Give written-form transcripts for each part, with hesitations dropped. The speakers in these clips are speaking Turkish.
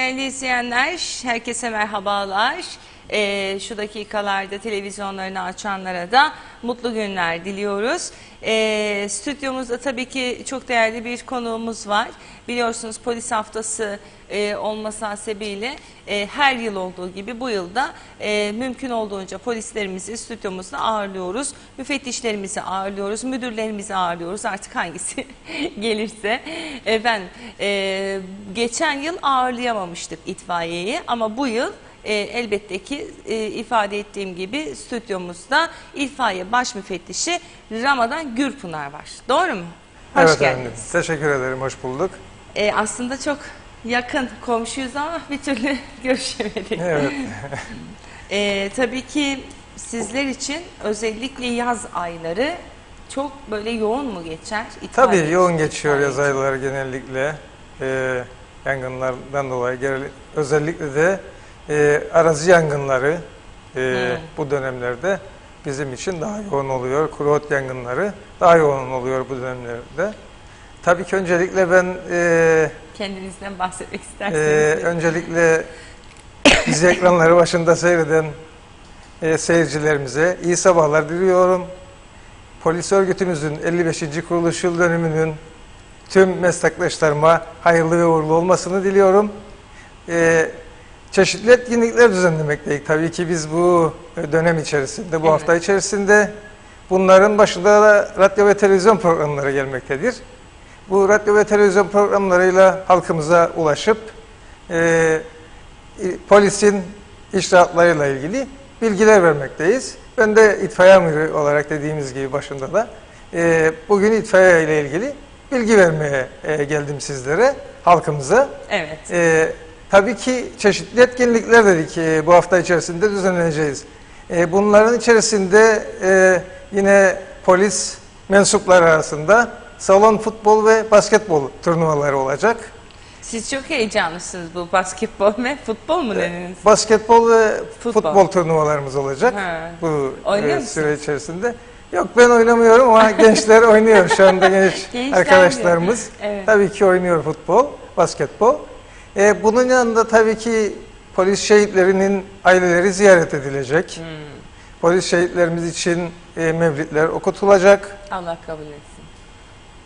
Değerli izleyenler, herkese merhabalar. Şu dakikalarda televizyonlarını açanlara da mutlu günler diliyoruz. Stüdyomuzda tabii ki çok değerli bir konuğumuz var. Biliyorsunuz polis haftası olması hasebiyle her yıl olduğu gibi bu yılda mümkün olduğunca polislerimizi stüdyomuzda ağırlıyoruz. Müfettişlerimizi ağırlıyoruz, müdürlerimizi ağırlıyoruz. Artık hangisi gelirse. Efendim, geçen yıl ağırlayamamıştık itfaiyeyi ama bu yıl elbette ki ifade ettiğim gibi stüdyomuzda itfaiye baş müfettişi Ramadan Gürpınar var. Doğru mu? Hoş Evet geldiniz. efendim. Teşekkür ederim. Hoş bulduk. Aslında çok yakın komşuyuz ama bir türlü görüşemedik. Evet. Tabii ki sizler için özellikle yaz ayları çok böyle yoğun mu geçer? Tabii İtfaiye yoğun için, geçiyor itfaiye yaz için. ayları genellikle. Yangınlardan dolayı özellikle de arazi yangınları bu dönemlerde bizim için daha yoğun oluyor. Kuru ot yangınları daha yoğun oluyor bu dönemlerde. Tabii ki öncelikle ben Kendinizden bahsetmek isterseniz. öncelikle bizi ekranları başında seyreden seyircilerimize iyi sabahlar diliyorum. Polis örgütümüzün 55. kuruluş yıl dönümünün tüm meslektaşlarıma hayırlı ve uğurlu olmasını diliyorum. Çeşitli etkinlikler düzenlemekteyiz. Tabii ki biz bu dönem içerisinde, bu hafta içerisinde bunların başında da radyo ve televizyon programları gelmektedir. Bu radyo ve televizyon programlarıyla halkımıza ulaşıp polisin icraatlarıyla ilgili bilgiler vermekteyiz. Ben de itfaiye amiri olarak dediğimiz gibi başında da bugün itfaiye ile ilgili bilgi vermeye geldim sizlere, halkımıza. Evet. Tabii ki çeşitli etkinlikler dedik bu hafta içerisinde düzenleneceğiz. Bunların içerisinde yine polis mensupları arasında salon futbol ve basketbol turnuvaları olacak. Siz çok heyecanlısınız bu basketbol mu? Futbol mu dediniz? Basketbol ve Futbol. futbol turnuvalarımız olacak bu Oynuyor süre musunuz? içerisinde. Yok, ben oynamıyorum ama gençler oynuyor şu anda, genç Gençler arkadaşlarımız. evet. Tabii ki oynuyor futbol, basketbol. Bunun yanında tabii ki polis şehitlerinin aileleri ziyaret edilecek. Polis şehitlerimiz için mevlidler okutulacak. Allah kabul etsin.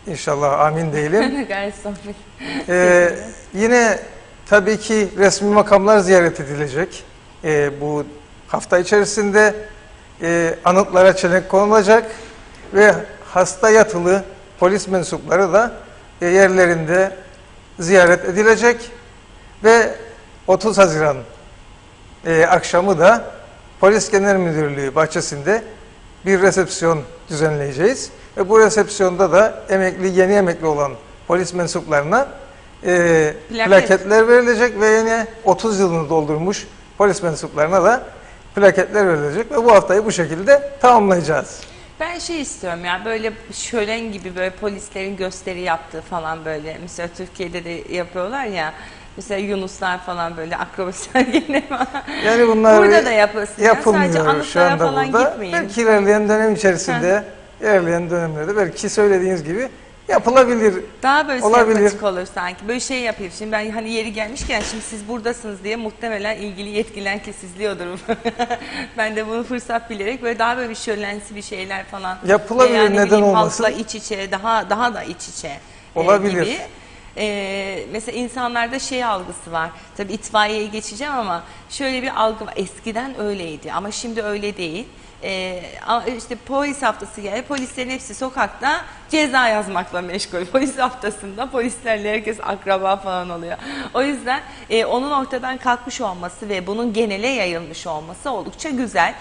İnşallah, amin diyelim. Gayet sohbet. Yine tabii ki resmi makamlar ziyaret edilecek. Bu hafta içerisinde anıtlara çelenk konulacak ve hasta yatılı polis mensupları da yerlerinde ziyaret edilecek ve 30 Haziran akşamı da Polis Genel Müdürlüğü bahçesinde bir resepsiyon düzenleyeceğiz. Ve bu resepsiyonda da yeni emekli olan polis mensuplarına plaketler verilecek ve yine 30 yılını doldurmuş polis mensuplarına da plaketler verilecek ve bu haftayı bu şekilde tamamlayacağız. Ben şey istiyorum ya, böyle şölen gibi böyle polislerin gösteri yaptığı falan, böyle mesela Türkiye'de de yapıyorlar ya, mesela Yunuslar falan böyle akrobaslar gene falan. Yani bunlar burada da yapılsın ya, sadece yapılmıyor şu anıtlara anda falan burada. gitmeyin. Belki ilerleyen dönem içerisinde, ilerleyen dönemlerde belki söylediğiniz gibi yapılabilir. Daha böyle olabilir. sempatik olur sanki. Böyle şey yapayım. Şimdi ben hani yeri gelmişken, şimdi siz buradasınız diye muhtemelen ilgili yetkililer kesizliyordur. Ben de bunu fırsat bilerek böyle daha böyle bir şölensi bir şeyler falan. Yapılabilir, yani neden olmasın? Halkla iç içe, daha da iç içe Olabilir. gibi. Mesela insanlarda şey algısı var. Tabii itfaiyeye geçeceğim ama şöyle bir algı var. Eskiden öyleydi ama şimdi öyle değil. İşte polis haftası geldi. Polislerin hepsi sokakta ceza yazmakla meşgul. Polis haftasında polislerle herkes akraba falan oluyor. O yüzden onun ortadan kalkmış olması ve bunun genele yayılmış olması oldukça güzel.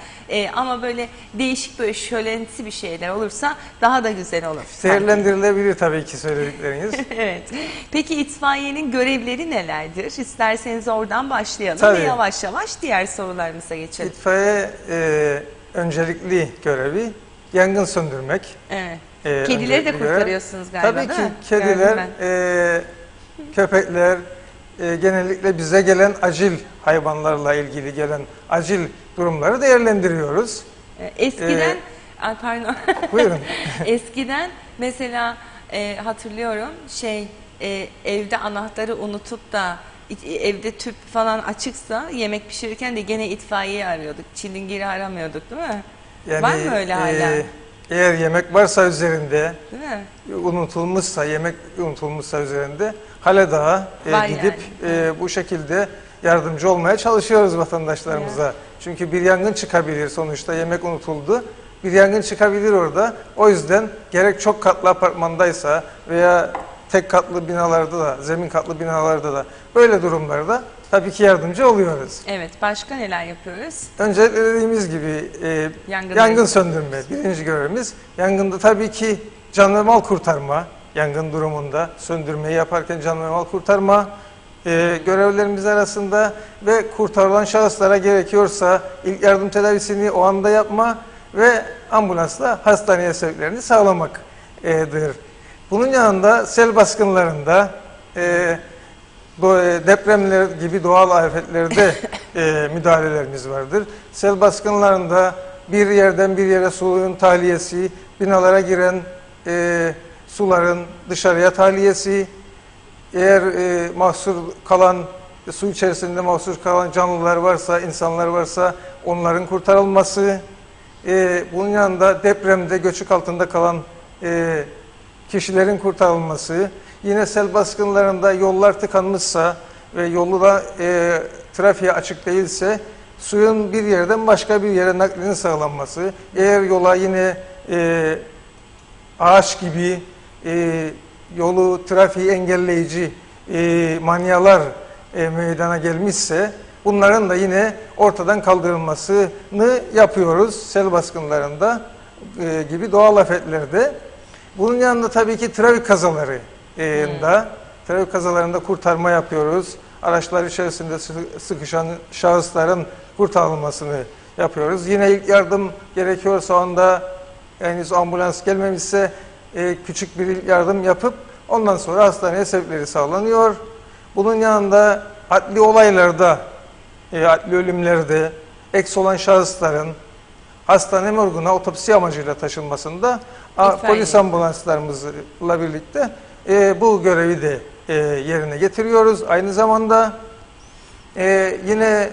Ama böyle değişik, böyle şölensi bir şeyler olursa daha da güzel olur. Değerlendirilebilir tabii ki söyledikleriniz. Evet. Peki itfaiyenin görevleri nelerdir? İsterseniz oradan başlayalım Tabii. ve yavaş yavaş diğer sorularımıza geçelim. İtfaiye öncelikli görevi yangın söndürmek. Evet. Kedileri de Öncelikli görev. kurtarıyorsunuz galiba, Tabii değil ki mi? kediler, Gördüm köpekler, genellikle bize gelen acil hayvanlarla ilgili gelen acil durumları değerlendiriyoruz. Eskiden, pardon. Buyurun. Eskiden mesela hatırlıyorum evde anahtarı unutup da evde tüp falan açıksa yemek pişirirken de gene itfaiyeyi arıyorduk. Çilingiri aramıyorduk değil mi? Var mı öyle hala? Eğer yemek varsa üzerinde, Değil mi? yemek unutulmuşsa üzerinde hale daha Var gidip yani. bu şekilde yardımcı olmaya çalışıyoruz vatandaşlarımıza. Çünkü bir yangın çıkabilir sonuçta, yemek unutuldu. Bir yangın çıkabilir orada. O yüzden gerek çok katlı apartmandaysa veya tek katlı binalarda da, zemin katlı binalarda da böyle durumlarda tabii ki yardımcı oluyoruz. Evet. Başka neler yapıyoruz? Öncelikle dediğimiz gibi yangın söndürme birinci görevimiz. Yangında tabii ki can ve mal kurtarma, yangın durumunda söndürmeyi yaparken can ve mal kurtarma görevlerimiz arasında ve kurtarılan şahıslara gerekiyorsa ilk yardım tedavisini o anda yapma ve ambulansla hastaneye sevklerini sağlamaktır. Bunun yanında sel baskınlarında depremler gibi doğal afetlerde müdahalelerimiz vardır. Sel baskınlarında bir yerden bir yere suyun tahliyesi, binalara giren suların dışarıya tahliyesi, eğer mahsur kalan, su içerisinde mahsur kalan canlılar varsa, insanlar varsa onların kurtarılması, bunun yanında depremde göçük altında kalan kişilerin kurtarılması, yine sel baskınlarında yollar tıkanmışsa ve yolu da trafiğe açık değilse suyun bir yerden başka bir yere naklinin sağlanması, eğer yola yine ağaç gibi yolu trafiği engelleyici manyalar meydana gelmişse bunların da yine ortadan kaldırılmasını yapıyoruz sel baskınlarında gibi doğal afetlerde. Bunun yanında tabii ki trafik kazalarında kurtarma yapıyoruz. Araçlar içerisinde sıkışan şahısların kurtarılmasını yapıyoruz. Yine ilk yardım gerekiyorsa o anda henüz ambulans gelmemişse küçük bir ilk yardım yapıp ondan sonra hastaneye sevkleri sağlanıyor. Bunun yanında adli olaylarda, adli ölümlerde eks olan şahısların hastane morguna otopsi amacıyla taşınmasında polis ambulanslarımızla birlikte bu görevi de yerine getiriyoruz. Aynı zamanda yine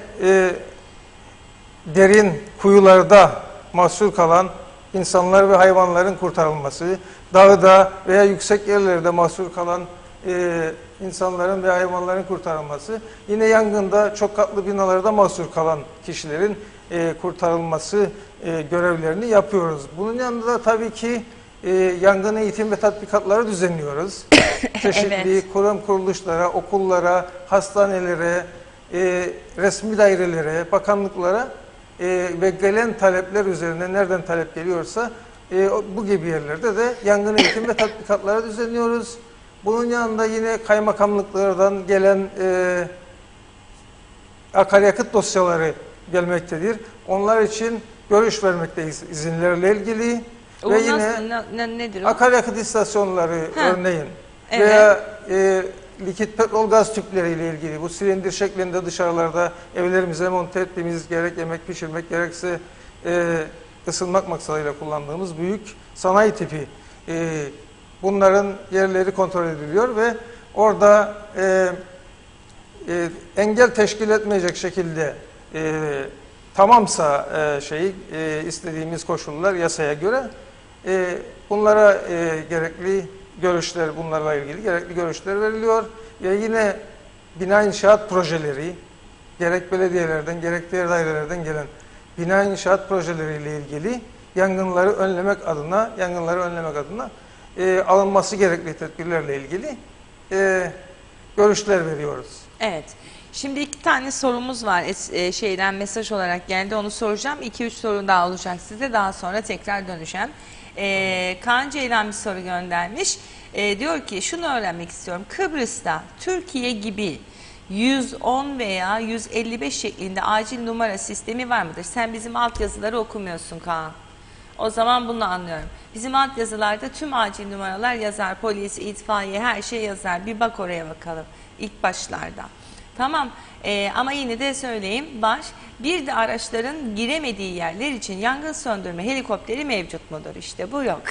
derin kuyularda mahsur kalan insanlar ve hayvanların kurtarılması, dağda veya yüksek yerlerde mahsur kalan insanların ve hayvanların kurtarılması, yine yangında çok katlı binalarda mahsur kalan kişilerin kurtarılması görevlerini yapıyoruz. Bunun yanında da tabii ki yangın eğitim ve tatbikatları düzenliyoruz. Çeşitli Evet. kurum kuruluşlara, okullara, hastanelere, resmi dairelere, bakanlıklara ve gelen talepler üzerine nereden talep geliyorsa bu gibi yerlerde de yangın eğitim ve tatbikatları düzenliyoruz. Bunun yanında yine kaymakamlıklardan gelen akaryakıt dosyaları gelmektedir. Onlar için görüş vermekteyiz izinlerle ilgili. O Ve nasıl, yine nedir o? akaryakıt istasyonları örneğin Evet. veya likit petrol gaz tüpleriyle ilgili bu silindir şeklinde dışarılarda evlerimize monte ettiğimiz gerek yemek pişirmek gerekse ısınmak maksadıyla kullandığımız büyük sanayi tipi bunların yerleri kontrol ediliyor ve orada engel teşkil etmeyecek şekilde tamamsa istediğimiz koşullar yasaya göre bunlara gerekli görüşler, bunlarla ilgili gerekli görüşler veriliyor. Yine bina inşaat projeleri gerek belediyelerden gerek diğer dairelerden gelen bina inşaat projeleriyle ilgili yangınları önlemek adına alınması gerekli tedbirlerle ilgili görüşler veriyoruz. Evet. Şimdi 2 tane sorumuz var. Mesaj olarak geldi. Onu soracağım. 2-3 soru daha olacak size. Daha sonra tekrar döneceğim. Kaan Ceylan bir soru göndermiş. Diyor ki şunu öğrenmek istiyorum. Kıbrıs'ta Türkiye gibi 110 veya 155 şeklinde acil numara sistemi var mıdır? Sen bizim altyazıları okumuyorsun Kaan. O zaman bunu anlıyorum. Bizim altyazılarda tüm acil numaralar yazar. Polis, itfaiye her şey yazar. Bir bak oraya bakalım. İlk başlarda. Tamam. Ama yine de söyleyeyim. Bir de araçların giremediği yerler için yangın söndürme helikopteri mevcut mudur? İşte bu yok.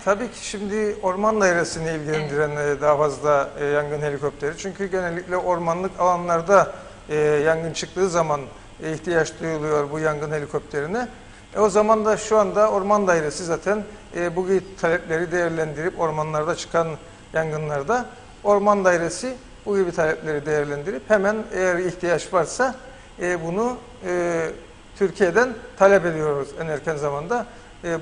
Tabii ki şimdi orman dairesini ilgilendiren daha fazla yangın helikopteri. Çünkü genellikle ormanlık alanlarda yangın çıktığı zaman ihtiyaç duyuluyor bu yangın helikopterine. O zaman da şu anda orman dairesi zaten bu gibi talepleri değerlendirip ormanlarda çıkan yangınlarda orman dairesi bu gibi talepleri değerlendirip hemen eğer ihtiyaç varsa bunu Türkiye'den talep ediyoruz en erken zamanda.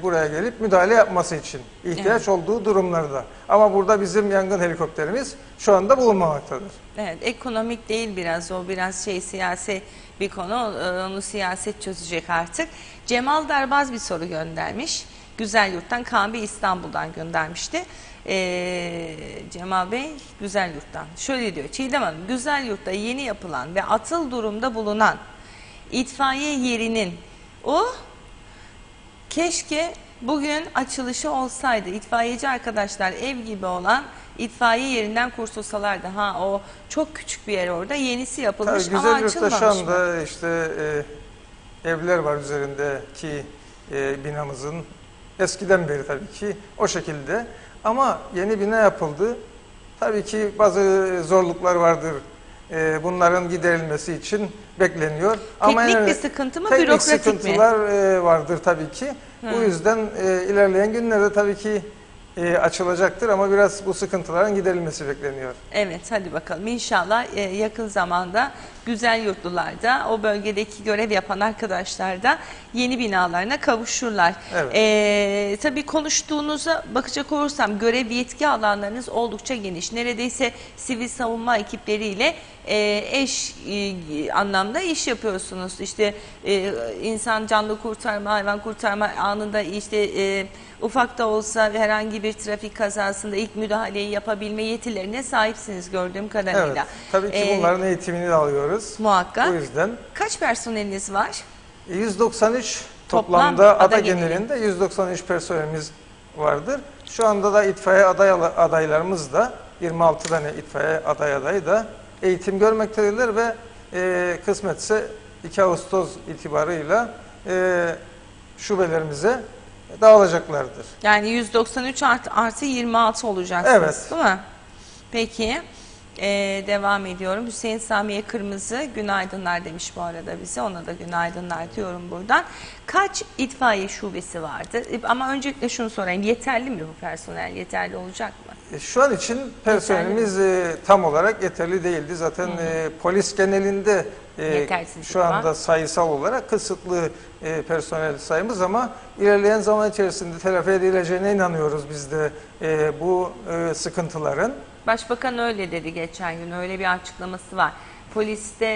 Buraya gelip müdahale yapması için ihtiyaç olduğu durumlarda. Ama burada bizim yangın helikopterimiz şu anda bulunmamaktadır. Evet, ekonomik değil biraz o, biraz siyasi bir konu, onu siyaset çözecek artık. Cemal Darbaz bir soru göndermiş. Güzelyurt'tan, Kaan Bey İstanbul'dan göndermişti. Cemal Bey Güzelyurt'tan şöyle diyor: Çiğdem Hanım, Güzelyurt'ta yeni yapılan ve atıl durumda bulunan itfaiye yerinin keşke bugün açılışı olsaydı. İtfaiyeci arkadaşlar ev gibi olan itfaiye yerinden kurtulsalardı. O çok küçük bir yer orada. Yenisi yapılmış ama açılmamış. Güzelyurt'ta şu anda işte evler var üzerindeki binamızın. Eskiden beri tabii ki o şekilde. Ama yeni bina yapıldı. Tabii ki bazı zorluklar vardır. Bunların giderilmesi için bekleniyor. Teknik bir sıkıntı mı, teknik bürokratik sıkıntılar mi? Vardır tabii ki. Bu yüzden ilerleyen günlerde tabii ki açılacaktır ama biraz bu sıkıntıların giderilmesi bekleniyor. Evet, hadi bakalım. İnşallah yakın zamanda Güzelyurtlular da, o bölgedeki görev yapan arkadaşlar da yeni binalarına kavuşurlar. Evet. Tabii konuştuğunuza bakacak olursam görev yetki alanlarınız oldukça geniş. Neredeyse sivil savunma ekipleriyle eş anlamda iş yapıyorsunuz. İşte insan canlı kurtarma, hayvan kurtarma anında işte ufak da olsa herhangi bir trafik kazasında ilk müdahaleyi yapabilme yetilerine sahipsiniz gördüğüm kadarıyla. Evet, tabii ki bunların eğitimini de alıyoruz. Muhakkak. O yüzden. Kaç personeliniz var? 193 Toplam toplamda ada ada genelinde. genelinde 193 personelimiz vardır. Şu anda da itfaiye adaylarımız da 26 tane itfaiye adayı da eğitim görmektedirler ve kısmetse 2 Ağustos itibarıyla şubelerimize dağılacaklardır. Yani 193 artı 26 olacaksınız, Evet. değil mi? Peki. Devam ediyorum. Hüseyin Samiye Kırmızı günaydınlar demiş bu arada bize. Ona da günaydınlar diyorum buradan. Kaç itfaiye şubesi vardı? Ama öncelikle şunu sorayım. Yeterli mi bu personel? Yeterli olacak mı? Şu an için personelimiz tam olarak yeterli değildi. Zaten polis genelinde şu anda sayısal olarak kısıtlı personel sayımız ama ilerleyen zaman içerisinde telafi edileceğine inanıyoruz biz de bu sıkıntıların. Başbakan öyle dedi geçen gün, öyle bir açıklaması var. Poliste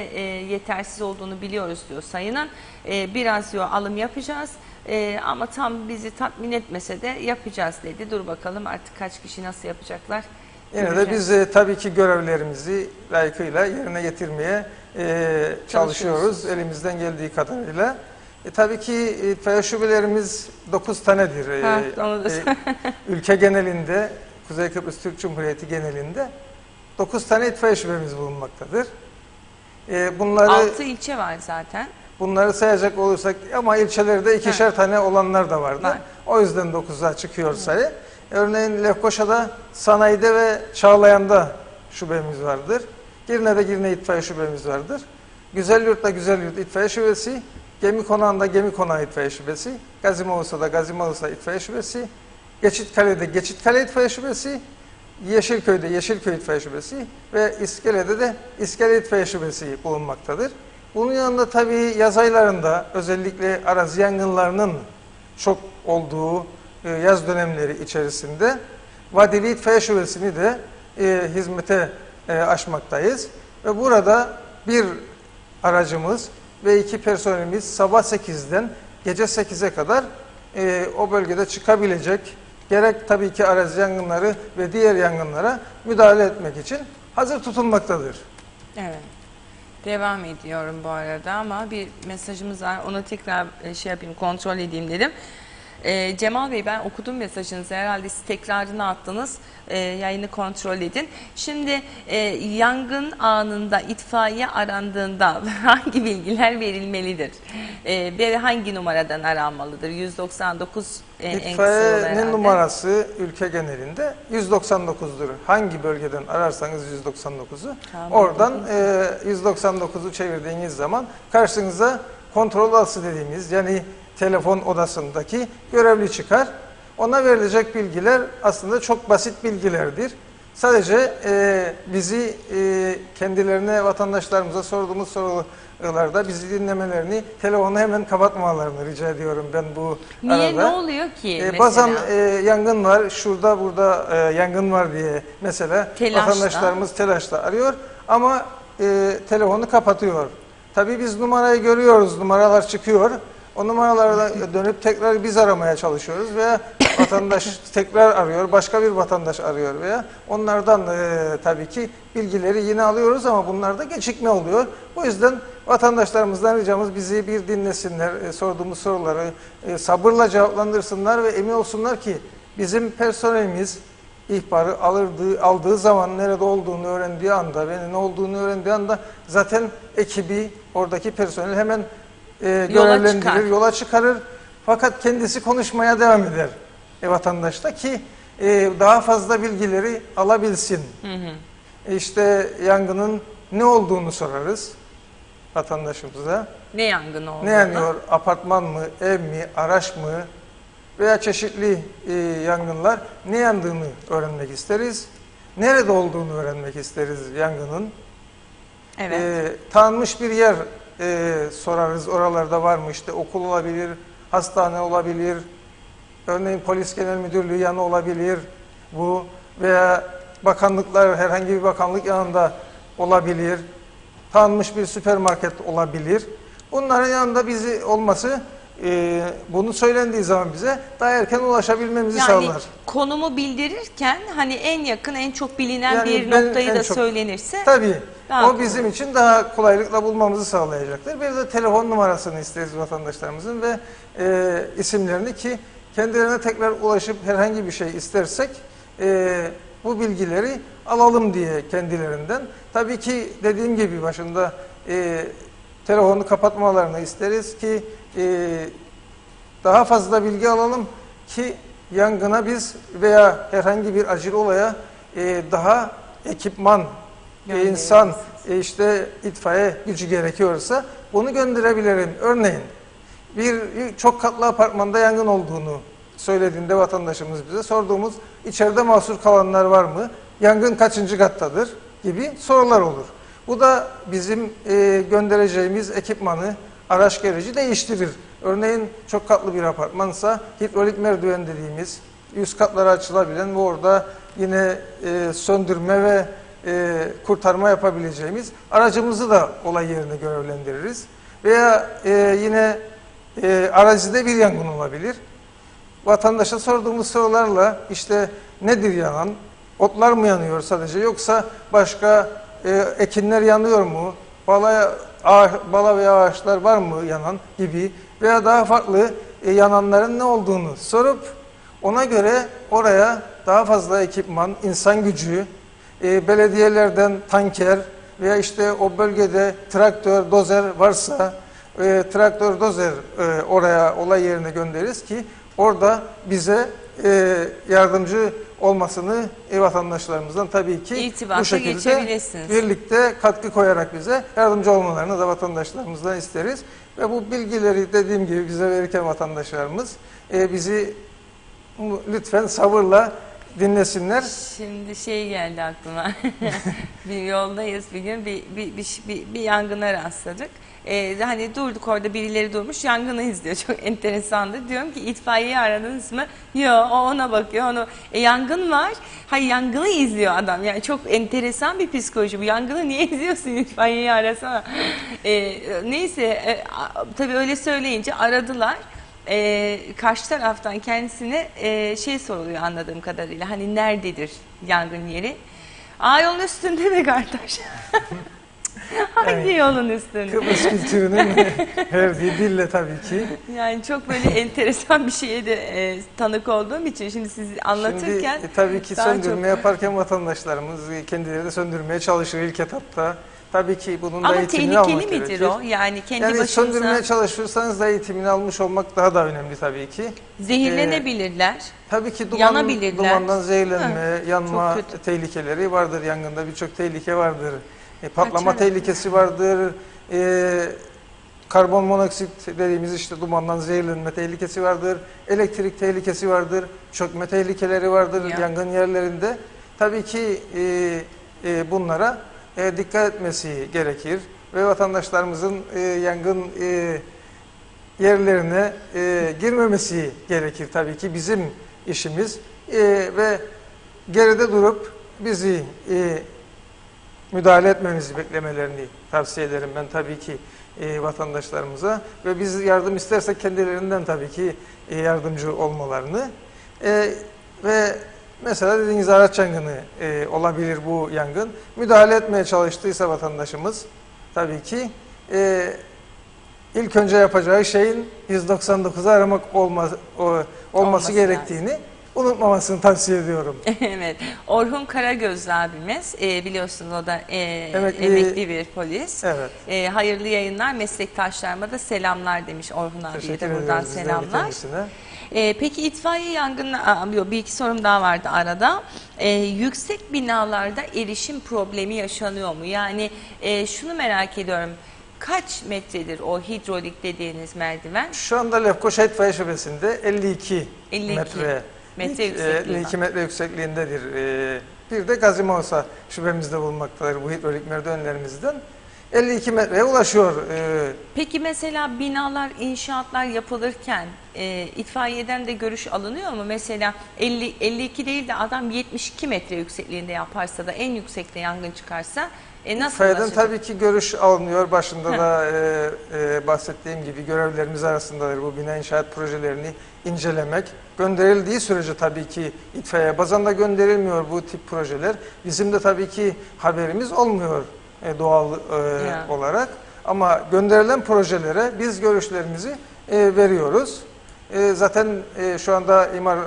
yetersiz olduğunu biliyoruz diyor sayının. Biraz diyor alım yapacağız ama tam bizi tatmin etmese de yapacağız dedi. Dur bakalım artık kaç kişi nasıl yapacaklar. Yine de biz tabii ki görevlerimizi layıkıyla yerine getirmeye çalışıyoruz elimizden geldiği kadarıyla. Tabii ki itfaiye şubelerimiz 9 tanedir. Ülke genelinde, Kuzey Kıbrıs Türk Cumhuriyeti genelinde 9 tane itfaiye şubemiz bulunmaktadır. 6 ilçe var zaten. Bunları sayacak olursak ama ilçelerde ikişer tane olanlar da vardı. Var. O yüzden 9'a çıkıyor sayı. Örneğin Lefkoşa'da, Sanayi'de ve Çağlayan'da şubemiz vardır. Girne'de Girne itfaiye şubemiz vardır. Güzelyurt'ta Güzelyurt itfaiye şubesi, Gemikonağı'nda Gemikonağı itfaiye şubesi, Gazimavusa'da Gazimavus'a itfaiye şubesi, Geçitkale'de Geçitkale itfaiye şubesi, Yeşilköy'de Yeşilköy itfaiye şubesi ve İskele'de de İskele itfaiye şubesi bulunmaktadır. Bunun yanında tabii yaz aylarında özellikle arazi yangınlarının çok olduğu yaz dönemleri içerisinde Vadili İtfaiye Şubesi'ni de hizmete açmaktayız. Ve burada bir aracımız ve 2 personelimiz sabah 8'den gece 8'e kadar o bölgede çıkabilecek, gerek tabii ki arazi yangınları ve diğer yangınlara müdahale etmek için hazır tutulmaktadır. Evet. Devam ediyorum bu arada ama bir mesajımız var. Onu tekrar kontrol edeyim dedim. Cemal Bey, ben okudum mesajınızı, herhalde siz tekrarını attınız. Yayını kontrol edin. Şimdi yangın anında itfaiye arandığında hangi bilgiler verilmelidir? Ve hangi numaradan aranmalıdır? 199 en kısa yolu İtfaiyenin herhalde. numarası ülke genelinde 199'dur. Hangi bölgeden ararsanız 199'u, Tamam. oradan 199'u çevirdiğiniz zaman karşınıza kontrol odası dediğimiz, yani telefon odasındaki görevli çıkar. Ona verilecek bilgiler aslında çok basit bilgilerdir. Sadece bizi kendilerine, vatandaşlarımıza sorduğumuz sorularda bizi dinlemelerini, telefonu hemen kapatmamalarını rica ediyorum ben bu Niye, arada. ne oluyor ki mesela? Bazen yangın var, şurada burada yangın var diye mesela Telaşla. vatandaşlarımız telaşla arıyor ama telefonu kapatıyor. Tabii biz numarayı görüyoruz, numaralar çıkıyor. O numaralara dönüp tekrar biz aramaya çalışıyoruz veya vatandaş tekrar arıyor, başka bir vatandaş arıyor veya onlardan tabii ki bilgileri yine alıyoruz ama bunlarda gecikme oluyor. Bu yüzden vatandaşlarımızdan ricamız bizi bir dinlesinler, sorduğumuz soruları sabırla cevaplandırsınlar ve emin olsunlar ki bizim personelimiz ihbarı aldığı zaman nerede olduğunu öğrendiği anda ve ne olduğunu öğrendiği anda zaten ekibi, oradaki personel hemen görevlendirir, yola çıkarır. Fakat kendisi konuşmaya devam eder vatandaşta ki daha fazla bilgileri alabilsin. İşte yangının ne olduğunu sorarız vatandaşımıza. Ne yangını olduğunu? Ne yanıyor? Apartman mı, ev mi, araç mı veya çeşitli yangınlar, ne yandığını öğrenmek isteriz. Nerede olduğunu öğrenmek isteriz yangının. Evet. Tanınmış bir yer sorarız. Oralarda var mı? İşte okul olabilir, hastane olabilir, örneğin polis genel müdürlüğü yanı olabilir bu veya bakanlıklar, herhangi bir bakanlık yanında olabilir. Tanınmış bir süpermarket olabilir. Bunların yanında bizi olması, bunu söylendiği zaman bize daha erken ulaşabilmemizi Yani sağlar. konumu bildirirken hani en yakın, en çok bilinen Yani bir ben noktayı en da çok- söylenirse Tabii. daha O kolay. bizim için daha kolaylıkla bulmamızı sağlayacaktır. Bir de telefon numarasını isteriz vatandaşlarımızın ve isimlerini ki kendilerine tekrar ulaşıp herhangi bir şey istersek bu bilgileri alalım diye kendilerinden. Tabii ki dediğim gibi başında telefonu kapatmalarını isteriz ki daha fazla bilgi alalım ki yangına biz veya herhangi bir acil olaya daha ekipman, insan, işte itfaiye gücü gerekiyorsa bunu gönderebilirim. Örneğin bir çok katlı apartmanda yangın olduğunu söylediğinde vatandaşımız bize sorduğumuz içeride mahsur kalanlar var mı? Yangın kaçıncı kattadır? Gibi sorular olur. Bu da bizim göndereceğimiz ekipmanı, araç gereci değiştirir. Örneğin çok katlı bir apartmansa hidrolik merdiven dediğimiz üst katlara açılabilen ve orada yine söndürme ve kurtarma yapabileceğimiz aracımızı da olay yerine görevlendiririz. Veya yine arazide bir yangın olabilir. Vatandaşa sorduğumuz sorularla işte nedir yanan? Otlar mı yanıyor sadece yoksa başka ekinler yanıyor mu? Bala veya ağaçlar var mı yanan gibi veya daha farklı yananların ne olduğunu sorup ona göre oraya daha fazla ekipman, insan gücü, belediyelerden tanker veya işte o bölgede traktör, dozer varsa traktör, dozer oraya olay yerine göndeririz ki orada bize yardımcı olmasını vatandaşlarımızdan tabii ki İrtibata bu şekilde geçebilirsiniz. birlikte katkı koyarak bize yardımcı olmalarını da vatandaşlarımızdan isteriz. Ve bu bilgileri dediğim gibi bize verirken vatandaşlarımız bizi lütfen sabırla dinlesinler. Şimdi şey geldi aklıma. Bir yoldayız bir gün bir yangına rastladık. Hani durduk orada, birileri durmuş yangını izliyor. Çok enteresandı. Diyorum ki itfaiyeyi aradınız mı? Yok, o ona bakıyor. Onu yangın var. Hayır, yangını izliyor adam. Yani çok enteresan bir psikoloji bu. Yangını niye izliyorsun? İtfaiyeyi arasana. Neyse tabii öyle söyleyince aradılar. Karşı taraftan kendisine şey soruluyor anladığım kadarıyla. Hani nerededir yangın yeri? Yolun üstünde mi kardeş? Hangi yolun üstünde? Kıbrıs kültürünün verdiği dille tabii ki. Yani çok böyle enteresan bir şeye de tanık olduğum için şimdi siz anlatırken Şimdi tabii ki daha söndürme yaparken vatandaşlarımız kendileri de söndürmeye çalışır ilk etapta. Tabii ki bunun da ama eğitimini almak tehlikeli midir gerekir. o? Yani kendi Yani başınıza söndürmeye çalışırsanız da eğitimini almış olmak daha da önemli tabii ki. zehirlenebilirler. Tabii ki Yanabilirler. dumandan zehirlenme, yanma çok kötü. tehlikeleri vardır. Yangında birçok tehlike vardır. Patlama Açarım. tehlikesi vardır. Karbon monoksit dediğimiz işte dumandan zehirlenme tehlikesi vardır. Elektrik tehlikesi vardır. Çökme tehlikeleri vardır Ya. yangın yerlerinde. Tabii ki bunlara dikkat etmesi gerekir. Ve vatandaşlarımızın yangın yerlerine girmemesi gerekir tabii ki bizim işimiz. Ve geride durup bizi müdahale etmemizi beklemelerini tavsiye ederim ben tabii ki vatandaşlarımıza. Ve biz yardım istersek kendilerinden tabii ki yardımcı olmalarını. Ve mesela dediğiniz araç yangını olabilir bu yangın. Müdahale etmeye çalıştıysa vatandaşımız tabii ki ilk önce yapacağı şeyin 199'u aramak olması gerektiğini unutmamasını tavsiye ediyorum. Evet. Orhun Karagöz abimiz biliyorsunuz o da Emekli- emekli bir polis. Evet. Hayırlı yayınlar, meslektaşlarıma da selamlar demiş Orhun abiye Teşekkür de buradan ediyoruz biz de selamlar. kendisine. Peki itfaiye yangını, bir iki sorum daha vardı arada. Yüksek binalarda erişim problemi yaşanıyor mu? Yani şunu merak ediyorum. Kaç metredir o hidrolik dediğiniz merdiven? Şu anda Lefkoşa İtfaiye Şubesi'nde 52 metre yüksekliği 52 var. metre yüksekliğindedir. Bir de Gazimavsa şubemizde bulunmaktadır bu hidrolik merdivenlerimizden. 52 metreye ulaşıyor. Peki mesela binalar, inşaatlar yapılırken itfaiyeden de görüş alınıyor mu? Mesela 52 değil de adam 72 metre yüksekliğinde yaparsa da en yüksekte yangın çıkarsa nasıl İtfaiyeden ulaşacak? tabii ki görüş alınıyor. Başında da bahsettiğim gibi görevlerimiz arasındadır bu bina inşaat projelerini incelemek. Gönderildiği sürece tabii ki itfaiye bazen de gönderilmiyor bu tip projeler. Bizim de tabii ki haberimiz olmuyor doğal olarak. Ama gönderilen projelere biz görüşlerimizi veriyoruz. Zaten şu anda imar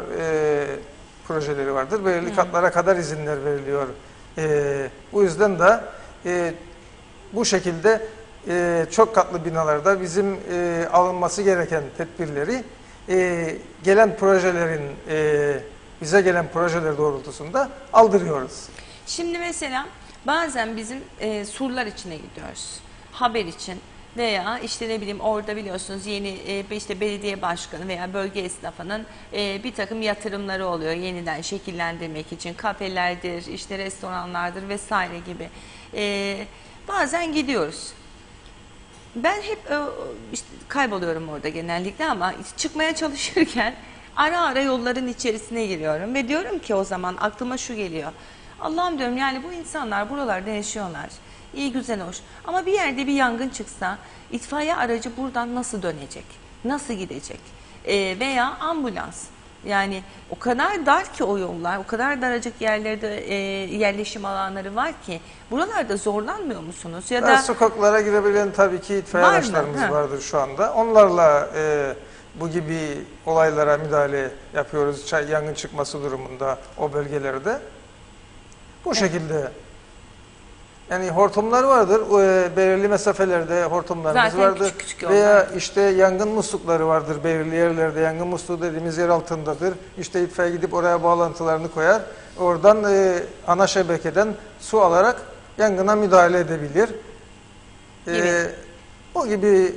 projeleri vardır. Belirli katlara kadar izinler veriliyor. Bu yüzden de bu şekilde çok katlı binalarda bizim alınması gereken tedbirleri gelen projelerin bize gelen projeler doğrultusunda aldırıyoruz. Şimdi mesela bazen bizim surlar içine gidiyoruz. Haber için veya işte ne bileyim orada biliyorsunuz yeni işte belediye başkanı veya bölge esnafının bir takım yatırımları oluyor yeniden şekillendirmek için. Kafelerdir, işte restoranlardır vesaire gibi. Bazen gidiyoruz. Ben hep işte kayboluyorum orada genellikle ama çıkmaya çalışırken ara ara yolların içerisine giriyorum ve diyorum ki o zaman aklıma şu geliyor. Allah'ım diyorum yani bu insanlar buralarda yaşıyorlar. İyi güzel hoş. Ama bir yerde bir yangın çıksa itfaiye aracı buradan nasıl dönecek? Nasıl gidecek? Veya ambulans. Yani o kadar dar ki o yollar, o kadar daracık yerlerde yerleşim alanları var ki buralarda zorlanmıyor musunuz? Ya da sokaklara girebilen tabii ki itfaiye Var mı? araçlarımız Ha. vardır şu anda. Onlarla bu gibi olaylara müdahale yapıyoruz. Yangın çıkması durumunda o bölgelerde. Bu şekilde. Yani hortumlar vardır. Belirli mesafelerde hortumlarımız Zaten vardır. küçük küçük yollar. Veya işte yangın muslukları vardır. Belirli yerlerde yangın musluğu dediğimiz yer altındadır. İşte itfaiye gidip oraya bağlantılarını koyar. Oradan ana şebekeden su alarak yangına müdahale edebilir. Evet. O gibi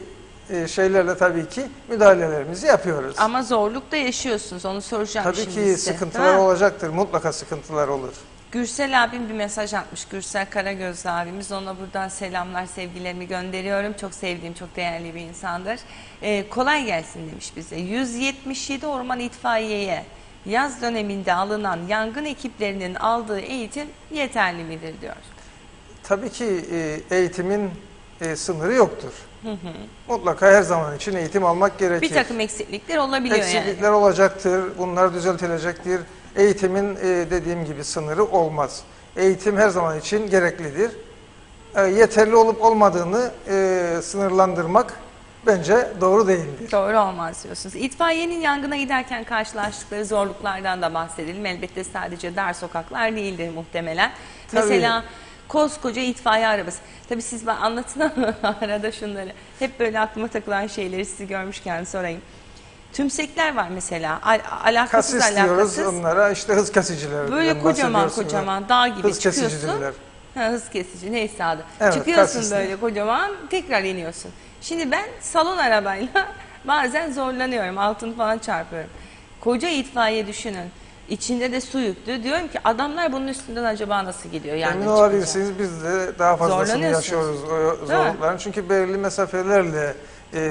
şeylerle tabii ki müdahalelerimizi yapıyoruz. ama zorlukta yaşıyorsunuz onu soracağım Tabii şimdi ki size. sıkıntılar Değil mi? olacaktır. Mutlaka sıkıntılar olur. Gürsel abim bir mesaj atmış. Gürsel Karagözlü abimiz. Ona buradan selamlar, sevgilerimi gönderiyorum. Çok sevdiğim, çok değerli bir insandır. Kolay gelsin demiş bize. 177 orman itfaiyeye yaz döneminde alınan yangın ekiplerinin aldığı eğitim yeterli midir diyor. Tabii ki eğitimin sınırı yoktur. Mutlaka her zaman için eğitim almak gerekir. Bir takım eksiklikler olabiliyor eksiklikler olacaktır. Bunlar düzeltilecektir. Eğitimin dediğim gibi sınırı olmaz. Eğitim her zaman için gereklidir. yeterli olup olmadığını sınırlandırmak bence doğru değildir. Doğru olmaz diyorsunuz. İtfaiyenin yangına giderken karşılaştıkları zorluklardan da bahsedelim. Elbette sadece dar sokaklar değildir muhtemelen. Tabii. Mesela koskoca itfaiye arabası. Tabii siz bana anlatın ama arada şunları. Hep böyle aklıma takılan şeyleri sizi görmüşken sorayım. Tümsekler var mesela. Alakasız Kasis diyoruz alakasız. onlara, işte hız kesiciler. Böyle kocaman kocaman dağ gibi hız çıkıyorsun. kesiciler. Hız kesici neyse adı. Evet, Çıkıyorsun kasisler. böyle kocaman, tekrar iniyorsun. Şimdi ben salon arabayla bazen zorlanıyorum, altını falan çarpıyorum. Koca itfaiye düşünün. İçinde de su yüklü. Diyorum ki adamlar bunun üstünden acaba nasıl gidiyor? Emin Yangın olabilirsiniz, biz de daha fazlasını Zorlanıyorsunuz. yaşıyoruz o Değil mi? zorlukların. Çünkü belirli mesafelerle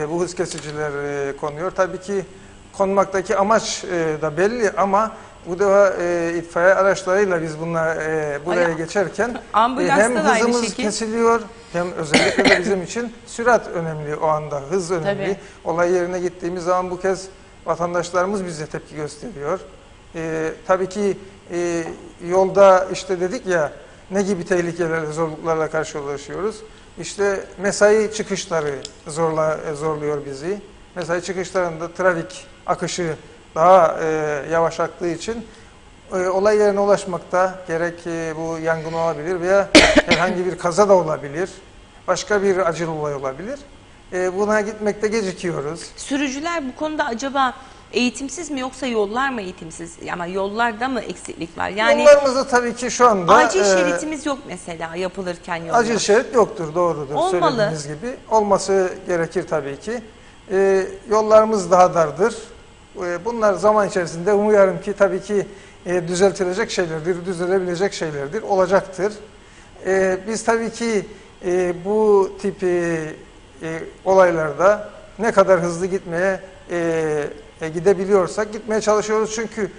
bu hız kesiciler konuyor. Tabii ki konmaktaki amaç da belli ama bu da itfaiye araçlarıyla biz bunlar buraya Ay, geçerken ambulansta hem da aynı hızımız şekil. kesiliyor hem özellikle de bizim için sürat önemli o anda, hız önemli. Tabii. Olay yerine gittiğimiz zaman bu kez vatandaşlarımız bize tepki gösteriyor. Tabii ki yolda işte dedik ya ne gibi tehlikelerle, zorluklarla karşılaşıyoruz. İşte mesai çıkışları zorluyor bizi. Mesai çıkışlarında trafik akışı daha yavaş aktığı için olay yerine ulaşmakta gerek bu yangın olabilir veya herhangi bir kaza da olabilir. Başka bir acil olay olabilir. Buna gitmekte gecikiyoruz. Sürücüler bu konuda acaba eğitimsiz mi yoksa yollar mı eğitimsiz? Ama yollarda mı eksiklik var? Yani Yollarımızda tabii ki şu anda acil şeritimiz yok mesela yapılırken yollar. acil şerit yoktur, doğrudur. Olmalı. Söylediğiniz gibi. Olması gerekir tabii ki. Yollarımız daha dardır. Bunlar zaman içerisinde umuyorum ki tabii ki düzeltilecek şeylerdir, düzelebilecek şeylerdir, olacaktır. Biz tabii ki bu tip olaylarda ne kadar hızlı gitmeye gidebiliyorsak gitmeye çalışıyoruz. Çünkü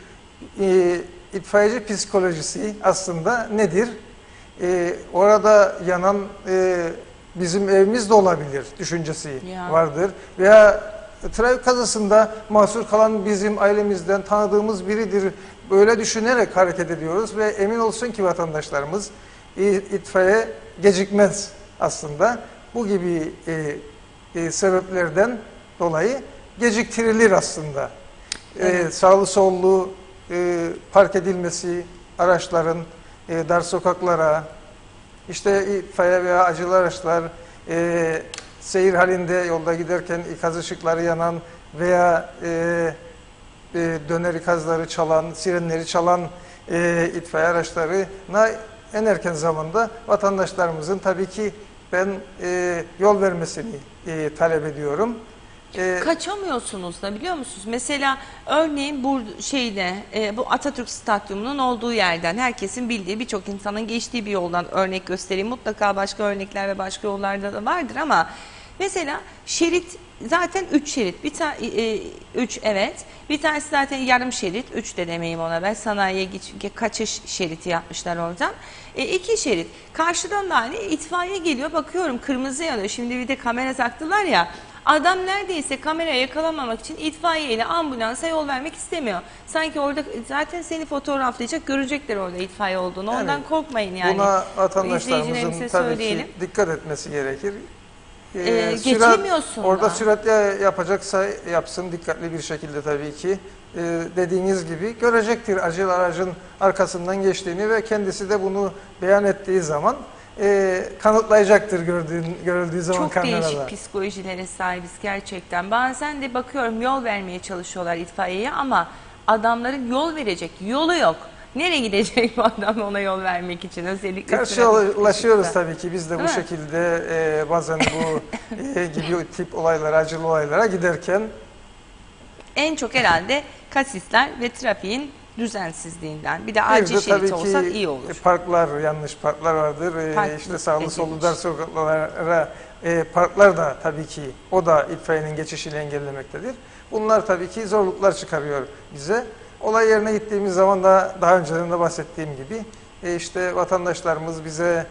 itfaiyeci psikolojisi aslında nedir? Orada yanan bizim evimiz de olabilir düşüncesi Ya. vardır. Veya trafik kazasında mahsur kalan bizim ailemizden tanıdığımız biridir. Böyle düşünerek hareket ediyoruz ve emin olsun ki vatandaşlarımız itfaiye gecikmez aslında. Bu gibi sebeplerden dolayı geciktirilir aslında. Evet. Sağlı sollu park edilmesi, araçların dar sokaklara, işte itfaiye veya acil araçlar seyir halinde yolda giderken ikaz ışıkları yanan veya döner ikazları çalan, sirenleri çalan itfaiye araçlarına en erken zamanda vatandaşlarımızın tabii ki ben yol vermesini talep ediyorum. Kaçamıyorsunuz da biliyor musunuz? Mesela örneğin bu bu Atatürk Stadyumu'nun olduğu yerden herkesin bildiği birçok insanın geçtiği bir yoldan örnek göstereyim. Mutlaka başka örnekler ve başka yollarda da vardır ama mesela şerit zaten 3 şerit. 3 evet. Bir tanesi zaten yarım şerit. 3 de demeyeyim ona ben. Sanayiye kaçış şeridi yapmışlar oradan. 2 şerit. Karşıdan da hani itfaiye geliyor. Bakıyorum kırmızı yanıyor. Şimdi bir de kamera taktılar ya. Adam neredeyse kameraya yakalamamak için itfaiye ile ambulansa yol vermek istemiyor. Sanki orada zaten seni fotoğraflayacak, görecekler orada itfaiye olduğunu. Ondan Evet. korkmayın yani. Buna vatandaşlarımızın İzleyicilerimize tabii söyleyelim. ki dikkat etmesi gerekir. Geçemiyorsun orada da. sürat yapacaksa yapsın dikkatli bir şekilde tabii ki. Dediğiniz gibi görecektir acil aracın arkasından geçtiğini ve kendisi de bunu beyan ettiği zaman kanıtlayacaktır görüldüğü zaman Çok kamerada. değişik psikolojilere sahibiz gerçekten. Bazen de bakıyorum yol vermeye çalışıyorlar itfaiyeye ama adamların yol verecek yolu yok. Nereye gidecek bu adam ona yol vermek için? Özellikle Karşılaşıyoruz tabii ki biz de bu Değil mi? şekilde bazen bu gibi tip olaylara, acil olaylara giderken En çok herhalde kasisler ve trafiğin düzensizliğinden. Bir de bir acil de şerit tabii olsa ki iyi olur. parklar, yanlış parklar vardır. Park İşte sağlı sollu edilmiş. dar sokaklara parklar da tabii ki o da itfaiyenin geçişini engellemektedir. Bunlar tabii ki zorluklar çıkarıyor bize. Olay yerine gittiğimiz zaman da daha önceden de bahsettiğim gibi işte vatandaşlarımız bize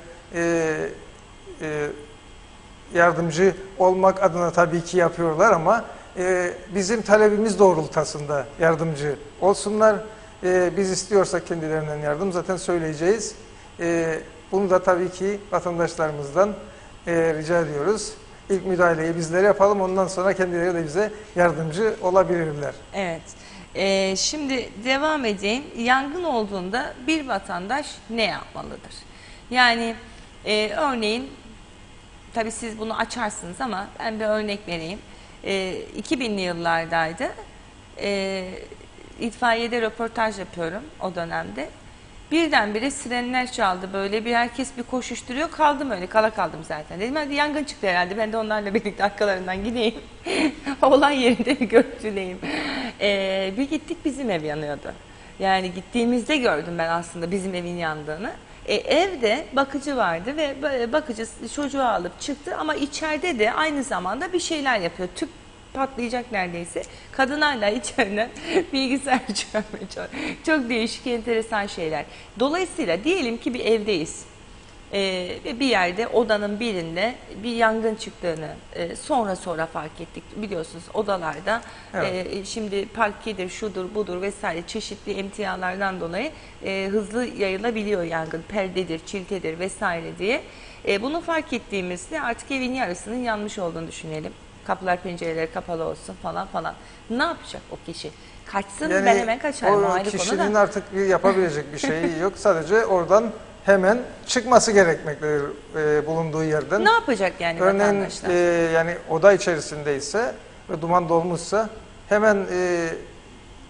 yardımcı olmak adına tabii ki yapıyorlar ama bizim talebimiz doğrultusunda Bunu da tabii ki vatandaşlarımızdan rica ediyoruz. İlk müdahaleyi bizlere yapalım, ondan sonra kendileri de bize yardımcı olabilirler. Evet. Şimdi devam edeyim. Yangın olduğunda bir vatandaş ne yapmalıdır? Yani örneğin, tabii siz bunu açarsınız ama ben bir örnek vereyim. 2000'li yıllardaydı. İtfaiyede röportaj yapıyorum o dönemde. Birdenbire sirenler çaldı, böyle bir herkes bir koşuşturuyor, kaldım öyle, kala kaldım zaten. Dedim hadi yangın çıktı herhalde, ben de onlarla birlikte arkalarından gideyim. Olay yerinde bir görüntüleyim. Bir gittik, bizim ev yanıyordu. Yani gittiğimizde gördüm ben aslında bizim evin yandığını. Evde bakıcı vardı ve bakıcı çocuğu alıp çıktı ama içeride de aynı zamanda bir şeyler yapıyor. Tüp patlayacak neredeyse. Kadın hala içeriden bilgisayar çıkarmaya çalışıyor. Çok değişik, enteresan şeyler. Dolayısıyla diyelim ki bir evdeyiz. Ve bir yerde, odanın birinde bir yangın çıktığını sonra fark ettik. Biliyorsunuz odalarda Evet. şimdi parkedir, şudur, budur vesaire çeşitli emtialardan dolayı hızlı yayılabiliyor yangın. Perdedir, çiltedir vesaire diye. Bunu fark ettiğimizde artık evin yarısının yanmış olduğunu düşünelim. Kapılar, pencereler kapalı olsun falan falan. Ne yapacak o kişi? Kaçsın, Yani ben hemen kaçarım. O o ayrı konu kişinin da. artık bir yapabilecek bir şeyi yok. Sadece oradan hemen çıkması gerekmektedir bulunduğu yerden. Ne yapacak yani Örneğin vatandaşlar? yani oda içerisindeyse ve duman dolmuşsa hemen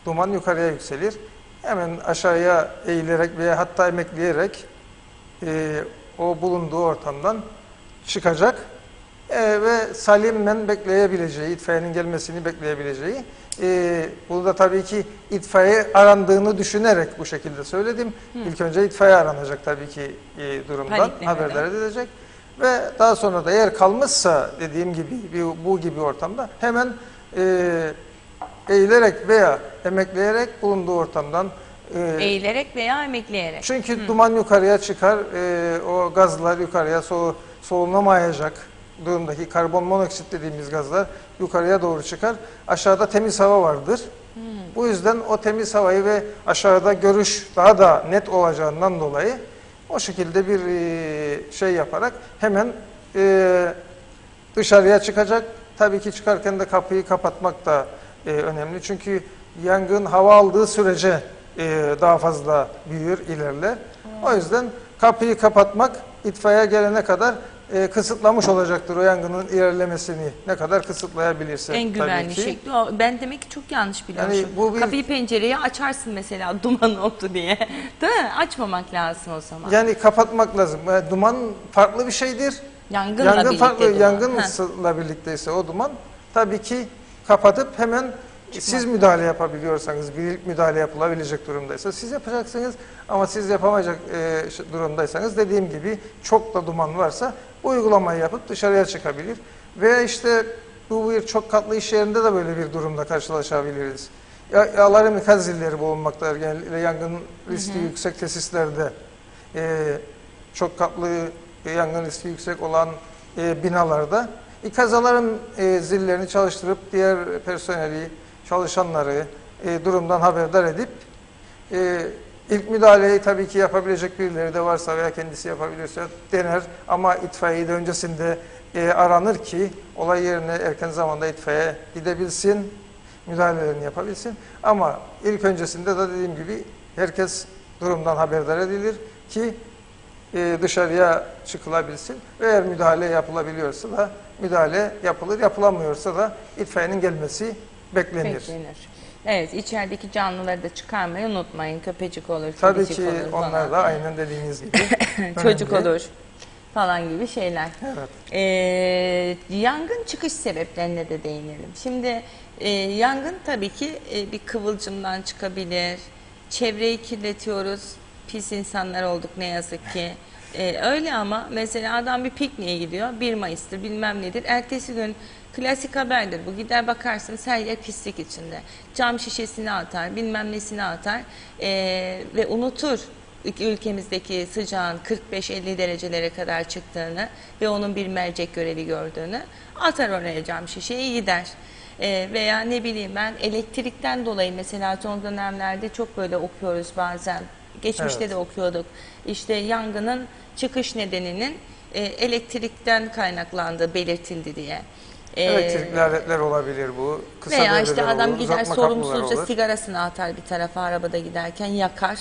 duman yukarıya yükselir. Hemen aşağıya eğilerek veya hatta emekleyerek o bulunduğu ortamdan çıkacak ve salimmen bekleyebileceği, itfaiyenin gelmesini bekleyebileceği. Bunu da tabii ki itfaiye arandığını düşünerek bu şekilde söyledim. İlk önce itfaiye aranacak tabii ki durumdan, Paniklemeden. haberdar edilecek. Ve daha sonra da eğer kalmışsa dediğim gibi bu gibi ortamda hemen eğilerek veya emekleyerek bulunduğu ortamdan Eğilerek veya emekleyerek. çünkü duman yukarıya çıkar, o gazlar yukarıya solunamayacak durumdaki karbon monoksit dediğimiz gazlar yukarıya doğru çıkar. Aşağıda temiz hava vardır. Bu yüzden o temiz havayı ve aşağıda görüş daha da net olacağından dolayı o şekilde bir şey yaparak hemen dışarıya çıkacak. Tabii ki çıkarken de kapıyı kapatmak da önemli. Çünkü yangın hava aldığı sürece daha fazla büyür, ilerler. O yüzden kapıyı kapatmak itfaiye gelene kadar kısıtlamış olacaktır o yangının ilerlemesini. Ne kadar kısıtlayabilirse En güvenli tabii ki. şekli o. Ben demek ki çok yanlış biliyormuşum. Yani bu bir- Kapıyı, pencereyi açarsın mesela duman oldu diye. Değil mi? Açmamak lazım o zaman. Yani kapatmak lazım. Duman farklı bir şeydir. Yangınla Yangın birlikte farklı, duman. yangınla birlikteyse o duman tabii ki kapatıp hemen siz müdahale yapabiliyorsanız, bir ilk müdahale yapılabilecek durumdaysa siz yapacaksınız. Ama siz yapamayacak durumdaysanız dediğim gibi çok da duman varsa bu uygulamayı yapıp dışarıya çıkabilir. Veya işte bu bir çok katlı iş yerinde de böyle bir durumda karşılaşabiliriz. Alarm ikaz zilleri bulunmaktadır. Genellikle yangın riski yüksek tesislerde çok katlı yangın riski yüksek olan binalarda ikaz alarm zillerini çalıştırıp diğer personeli, çalışanları durumdan haberdar edip ilk müdahaleyi tabii ki yapabilecek birileri de varsa veya kendisi yapabiliyorsa dener ama itfaiye de öncesinde aranır ki olay yerine erken zamanda itfaiye gidebilsin, müdahalelerini yapabilsin. Ama ilk öncesinde de dediğim gibi herkes durumdan haberdar edilir ki dışarıya çıkılabilsin. Ve eğer müdahale yapılabiliyorsa da müdahale yapılır, yapılamıyorsa da itfaiyenin gelmesi beklenir. Beklenir. Evet, içerideki canlıları da çıkarmayı unutmayın. Köpecik olur, Tabii kedicik ki olur falan. onlar da aynen dediğiniz gibi. Çocuk önemli. olur falan gibi şeyler. Evet. Yangın çıkış sebeplerine de değinelim. Şimdi yangın tabii ki bir kıvılcımdan çıkabilir. Çevreyi kirletiyoruz. Pis insanlar olduk ne yazık ki. Öyle ama mesela adam bir pikniğe gidiyor. 1 Mayıs'tır bilmem nedir. Ertesi gün klasik haberdir bu. Gider bakarsınız her yer pislik içinde. Cam şişesini atar, bilmem nesini atar ve unutur ülkemizdeki sıcağın 45-50 derecelere kadar çıktığını ve onun bir mercek görevi gördüğünü, atar oraya cam şişeyi gider. Veya ne bileyim ben, elektrikten dolayı mesela son dönemlerde çok böyle okuyoruz bazen geçmişte Evet. de okuyorduk. İşte yangının çıkış nedeninin elektrikten kaynaklandığı belirtildi diye. Elektrikli aletler olabilir bu. Kısa Veya işte devreler adam olur, gider uzatma kapılar sorumsuzca olur. sigarasını atar bir tarafa arabada giderken, yakar.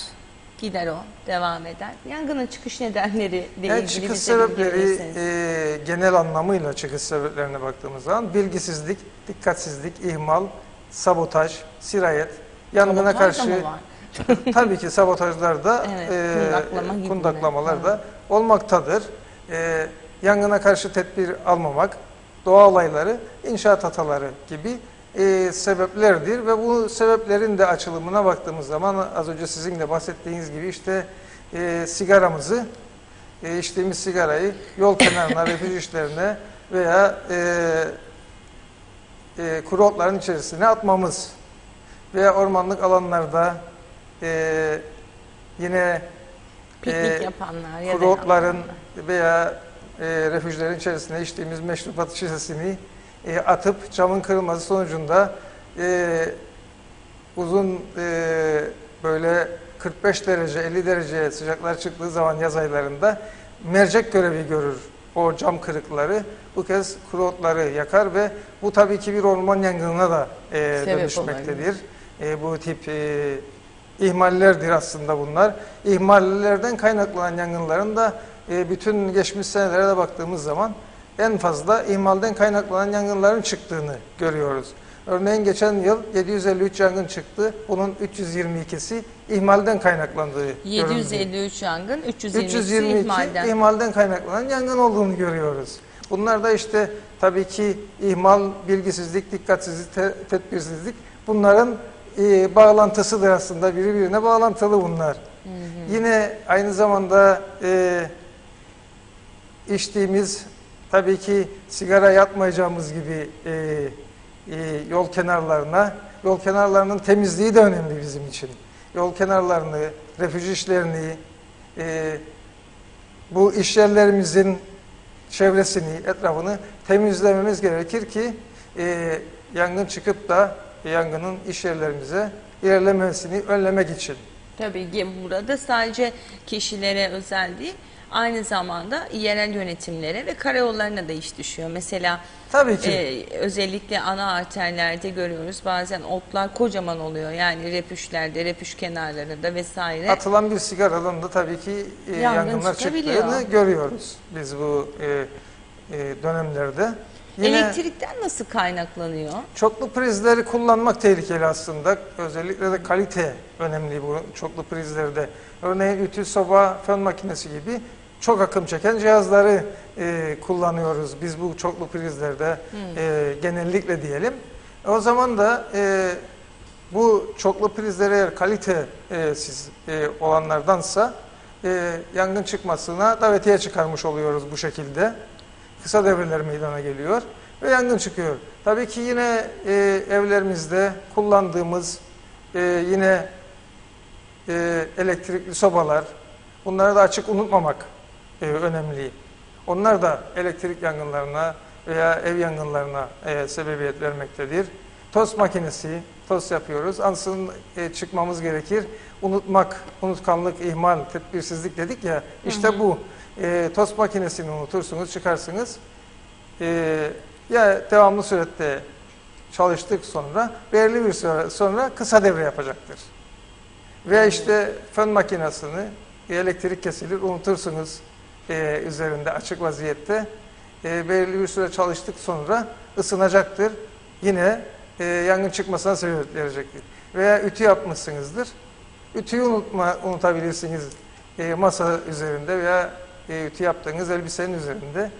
Gider o, devam eder. Yangının çıkış nedenleri ile Yani ilgili çıkış bize bilgi sebepleri verirseniz. genel anlamıyla çıkış sebeplerine baktığımız zaman bilgisizlik, dikkatsizlik, ihmal, sabotaj, sirayet, yangına Sabotaj da karşı mı var? tabii ki sabotajlar da Evet, kundaklama gibi mi? kundaklamalar da Tamam. olmaktadır. Yangına karşı tedbir almamak, doğa olayları, inşaat hataları gibi sebeplerdir ve bu sebeplerin de açılımına baktığımız zaman az önce sizin de bahsettiğiniz gibi işte sigaramızı, içtiğimiz sigarayı yol kenarına, refüj işlerine veya kuru otların içerisine atmamız veya ormanlık alanlarda yine Piknik yapanlar ya da kuru otların yapanlar. veya refüjlerin içerisine içtiğimiz meşrubat şişesini atıp camın kırılması sonucunda uzun böyle 45 derece 50 derece sıcaklar çıktığı zaman yaz aylarında mercek görevi görür o cam kırıkları. Bu kez kuru otları yakar ve bu tabii ki bir orman yangınına da dönüşmektedir. Bu tip ihmallerdir aslında bunlar. İhmallerden kaynaklanan yangınların da bütün geçmiş senelere de baktığımız zaman en fazla ihmalden kaynaklanan yangınların çıktığını görüyoruz. Örneğin geçen yıl 753 yangın çıktı. Bunun 322'si ihmalden kaynaklandığı görüldü. 753 yangın, 322'si 322 ihmalden. ihmalden kaynaklanan yangın olduğunu görüyoruz. Bunlar da işte tabii ki ihmal, bilgisizlik, dikkatsizlik, tedbirsizlik bunların bağlantısıdır aslında. Birbirine bağlantılı bunlar. Yine aynı zamanda içtiğimiz tabii ki sigara yatmayacağımız gibi yol kenarlarına, yol kenarlarının temizliği de önemli bizim için. Yol kenarlarını, refüj işlerini, bu iş yerlerimizin çevresini, etrafını temizlememiz gerekir ki yangın çıkıp da yangının iş yerlerimize ilerlemesini önlemek için. Tabii ki burada sadece kişilere özel değil, aynı zamanda yerel yönetimlere ve karayollarına da iş düşüyor. Mesela Tabii ki. özellikle ana arterlerde görüyoruz, bazen otlar kocaman oluyor. Yani refüjlerde, refüj kenarlarında vesaire. Atılan bir sigaradan da tabii ki yangınlar çıkabiliyor. çıktığını görüyoruz biz bu dönemlerde. Yine Elektrikten nasıl kaynaklanıyor? çoklu prizleri kullanmak tehlikeli aslında. Özellikle de kalite önemli bu çoklu prizlerde. Örneğin ütü, soba, fön makinesi gibi çok akım çeken cihazları kullanıyoruz biz bu çoklu prizlerde genellikle diyelim. O zaman da bu çoklu prizler eğer kalitesiz olanlardansa yangın çıkmasına davetiye çıkarmış oluyoruz bu şekilde. Kısa devreler meydana geliyor ve yangın çıkıyor. Tabii ki yine evlerimizde kullandığımız yine elektrikli sobalar, bunları da açık unutmamak önemli. Onlar da elektrik yangınlarına veya ev yangınlarına sebebiyet vermektedir. Tost makinesi, tost yapıyoruz. Ansızın çıkmamız gerekir. Unutmak, unutkanlık, ihmal, tedbirsizlik dedik ya. İşte bu. Tost makinesini unutursunuz, çıkarsınız. Ya devamlı surette çalıştık sonra, belirli bir süre sonra kısa devre yapacaktır. Veya işte fön makinesini, elektrik kesilir, unutursunuz üzerinde açık vaziyette. Belirli bir süre çalıştık sonra ısınacaktır. Yine yangın çıkmasına sebebiyet verecektir. Veya ütü yapmışsınızdır. Ütüyü unutabilirsiniz masa üzerinde veya ütü yaptığınız elbisenin üzerinde.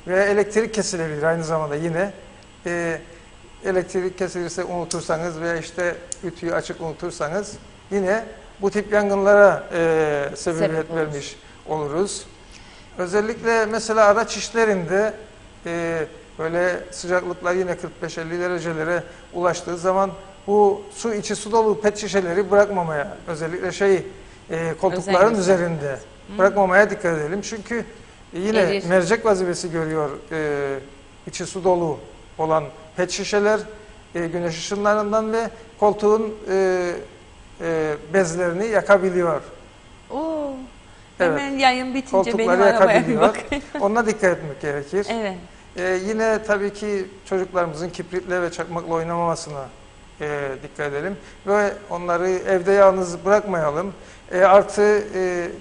Veya elektrik kesilebilir aynı zamanda yine. Elektrik kesilirse unutursanız veya işte ütüyü açık unutursanız yine bu tip yangınlara sebebiyet vermiş oluruz. Özellikle mesela araç işlerinde böyle sıcaklıklar yine 45-50 derecelere ulaştığı zaman bu içi su dolu pet şişeleri bırakmamaya, özellikle koltukların üzerinde bırakmamaya dikkat edelim. Çünkü yine mercek vazifesi görüyor içi su dolu olan pet şişeler güneş ışınlarından ve koltuğun bezlerini yakabiliyor. Evet. Hemen yayın bitince Koltukları benim arabaya bir yakabiliyor. bakın. Ona dikkat etmek gerekir. Evet. Yine tabii ki çocuklarımızın kibritle ve çakmakla oynamamasına dikkat edelim. Ve onları evde yalnız bırakmayalım.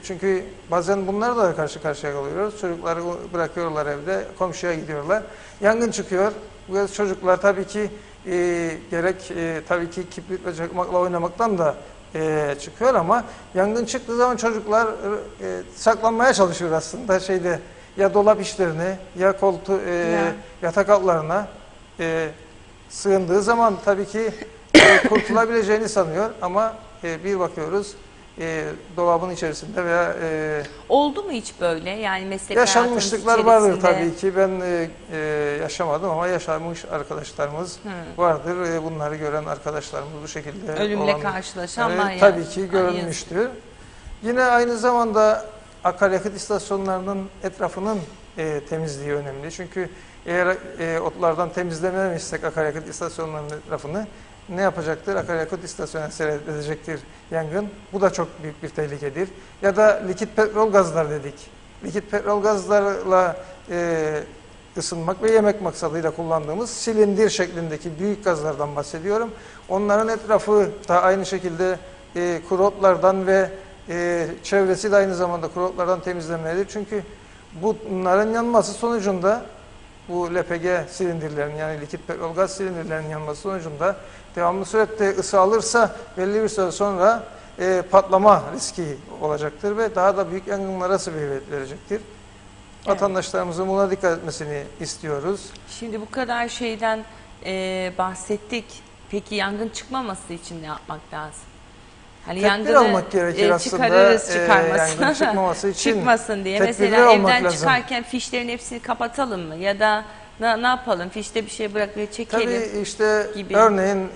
Çünkü bazen bunlarla da karşı karşıya kalıyoruz. Çocukları bırakıyorlar evde, komşuya gidiyorlar. Yangın çıkıyor. Bu çocuklar tabii ki tabii ki kibrit ve çakmakla oynamaktan da çıkıyor ama yangın çıktığı zaman çocuklar saklanmaya çalışıyor aslında ya dolap içlerine ya yatak altlarına sığındığı zaman tabii ki kurtulabileceğini sanıyor ama bir bakıyoruz dolabın içerisinde veya Oldu mu hiç böyle? Yani meslek yaşanmışlıklar hayatınız vardır içerisinde? tabii ki. Ben yaşamadım ama yaşamış arkadaşlarımız vardır. Bunları gören arkadaşlarımız bu şekilde Ölümle karşılaşan var yani. tabii ki görülmüştür. Yine aynı zamanda akaryakıt istasyonlarının etrafının temizliği önemli. Çünkü eğer otlardan temizlememişsek akaryakıt istasyonlarının etrafını ne yapacaktır? Akaryakıt istasyonuna seyredecektir yangın. Bu da çok büyük bir tehlikedir. Ya da likit petrol gazlar dedik. Likit petrol gazlarla ısınmak ve yemek maksadıyla kullandığımız silindir şeklindeki büyük gazlardan bahsediyorum. Onların etrafı da aynı şekilde kuru otlardan ve çevresi de aynı zamanda kuru otlardan temizlenmelidir. Çünkü bunların yanması sonucunda bu LPG silindirlerin yani likit petrol gaz silindirlerinin yanması sonucunda devamlı surette ısı alırsa belli bir süre sonra patlama riski olacaktır ve daha da büyük yangınlara sebebiyet verecektir. Evet. Vatandaşlarımızın buna dikkat etmesini istiyoruz. Şimdi bu kadar şeyden bahsettik. Peki yangın çıkmaması için ne yapmak lazım? Hani tedbir almak gerekir aslında. Çıkarmasın. Yangın çıkmaması için çıkmasın diye. Mesela evden çıkarken fişlerin hepsini kapatalım mı? Ya da ne yapalım? Fişte bir şey bırakıp çekelim. Tabii işte gibi. Örneğin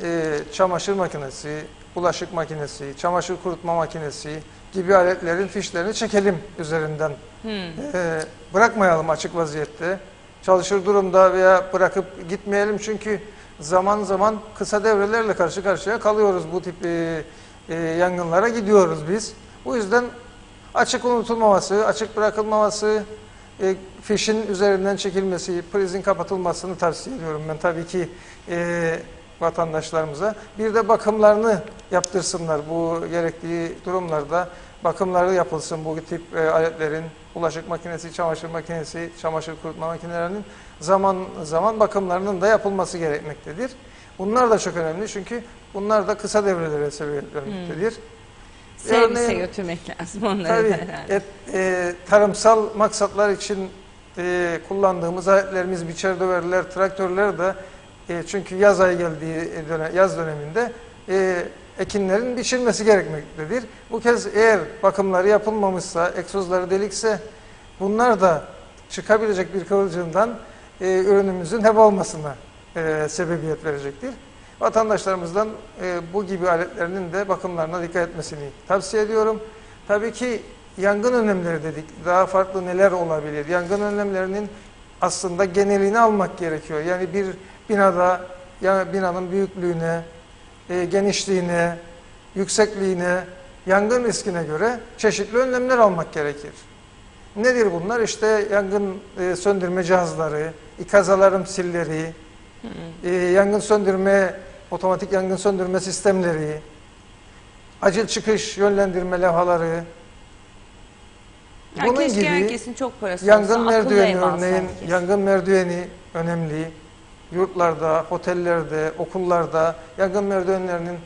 çamaşır makinesi, bulaşık makinesi, çamaşır kurutma makinesi gibi aletlerin fişlerini çekelim üzerinden. Bırakmayalım açık vaziyette. Çalışır durumda veya bırakıp gitmeyelim çünkü zaman zaman kısa devrelerle karşı karşıya kalıyoruz bu tip yangınlara gidiyoruz biz. Bu yüzden açık unutulmaması, açık bırakılmaması, fişin üzerinden çekilmesi, prizin kapatılmasını tavsiye ediyorum ben tabii ki vatandaşlarımıza. Bir de bakımlarını yaptırsınlar bu gerektiği durumlarda. Bakımları yapılsın bu tip aletlerin, bulaşık makinesi, çamaşır makinesi, çamaşır kurutma makinelerinin zaman zaman bakımlarının da yapılması gerekmektedir. Bunlar da çok önemli çünkü bunlar da kısa devrelere sebebiyet vermektedir. Servise götürmek lazım onları tabii, da herhalde. Tarımsal maksatlar için kullandığımız aletlerimiz, biçer döverler, traktörler de çünkü yaz ayı geldiği yaz döneminde ekinlerin biçilmesi gerekmektedir. Bu kez eğer bakımları yapılmamışsa, egzozları delikse bunlar da çıkabilecek bir kıvılcımdan ürünümüzün heba olmasına sebebiyet verecektir. Vatandaşlarımızdan bu gibi aletlerinin de bakımlarına dikkat etmesini tavsiye ediyorum. Tabii ki yangın önlemleri dedik. Daha farklı neler olabilir? Yangın önlemlerinin aslında genelini almak gerekiyor. Yani bir binada, yani binanın büyüklüğüne, genişliğine, yüksekliğine, yangın riskine göre çeşitli önlemler almak gerekir. Nedir bunlar? İşte yangın söndürme cihazları, ikaz alarm silleri, otomatik yangın söndürme sistemleri, acil çıkış yönlendirme levhaları, bunun gibi herkesin çok parası yangın olsa, merdiveni akıllı ev örneğin, alsa yangın merdiveni önemli. Yurtlarda, otellerde, okullarda yangın merdivenlerinin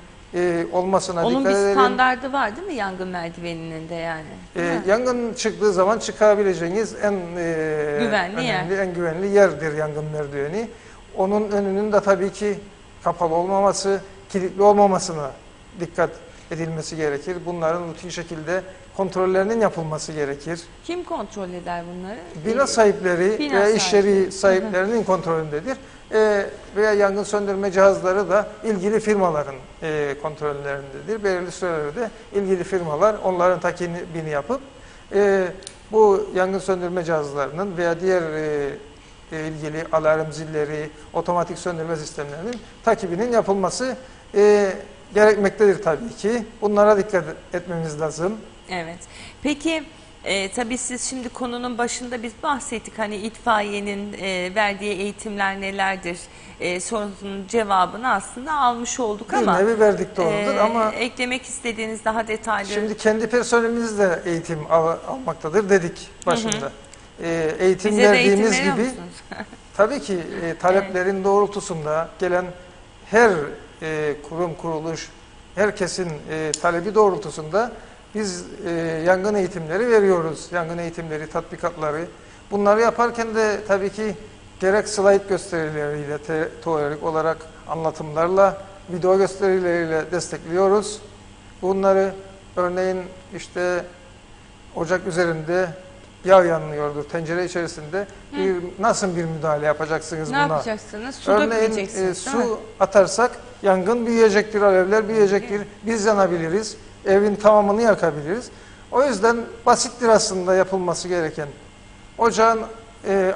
olmasına onun dikkat edelim. Onun bir standardı var değil mi yangın merdiveninin de yani? Yangın çıktığı zaman çıkabileceğiniz en güvenli önemli, en güvenli yerdir yangın merdiveni. Onun önünün de tabii ki kapalı olmaması, kilitli olmamasına dikkat edilmesi gerekir. Bunların rutin şekilde kontrollerinin yapılması gerekir. Kim kontrol eder bunları? Bina sahipleri veya iş yeri sahiplerinin kontrolündedir. Veya yangın söndürme cihazları da ilgili firmaların kontrollerindedir. Belirli sürelerde ilgili firmalar onların takibini yapıp bu yangın söndürme cihazlarının veya diğer ilgili alarm zilleri, otomatik söndürme sistemlerinin takibinin yapılması gerekmektedir tabii ki. Bunlara dikkat etmemiz lazım. Evet. Peki Tabii siz şimdi konunun başında biz bahsettik, hani itfaiyenin verdiği eğitimler nelerdir sorunun cevabını aslında almış olduk Bir ama nevi verdik doğrudur ama eklemek istediğiniz daha detaylı. şimdi kendi personelimiz de eğitim almaktadır dedik başında. Eğitim Bize de eğitim verdiğimiz veriyor gibi musunuz? tabii ki taleplerin doğrultusunda gelen her kurum kuruluş, herkesin talebi doğrultusunda biz yangın eğitimleri veriyoruz. Yangın eğitimleri, tatbikatları. Bunları yaparken de tabii ki gerek slide gösterileriyle, teorik olarak anlatımlarla, video gösterileriyle destekliyoruz. Bunları örneğin işte ocak üzerinde yağ yanıyordur tencere içerisinde. Nasıl bir müdahale yapacaksınız Ne buna? yapacaksınız? Su Örneğin dökmeyeceksiniz, değil mi? su atarsak yangın büyüyecektir, alevler büyüyecektir. Biz yanabiliriz, evin tamamını yakabiliriz. O yüzden basittir aslında yapılması gereken. Ocağın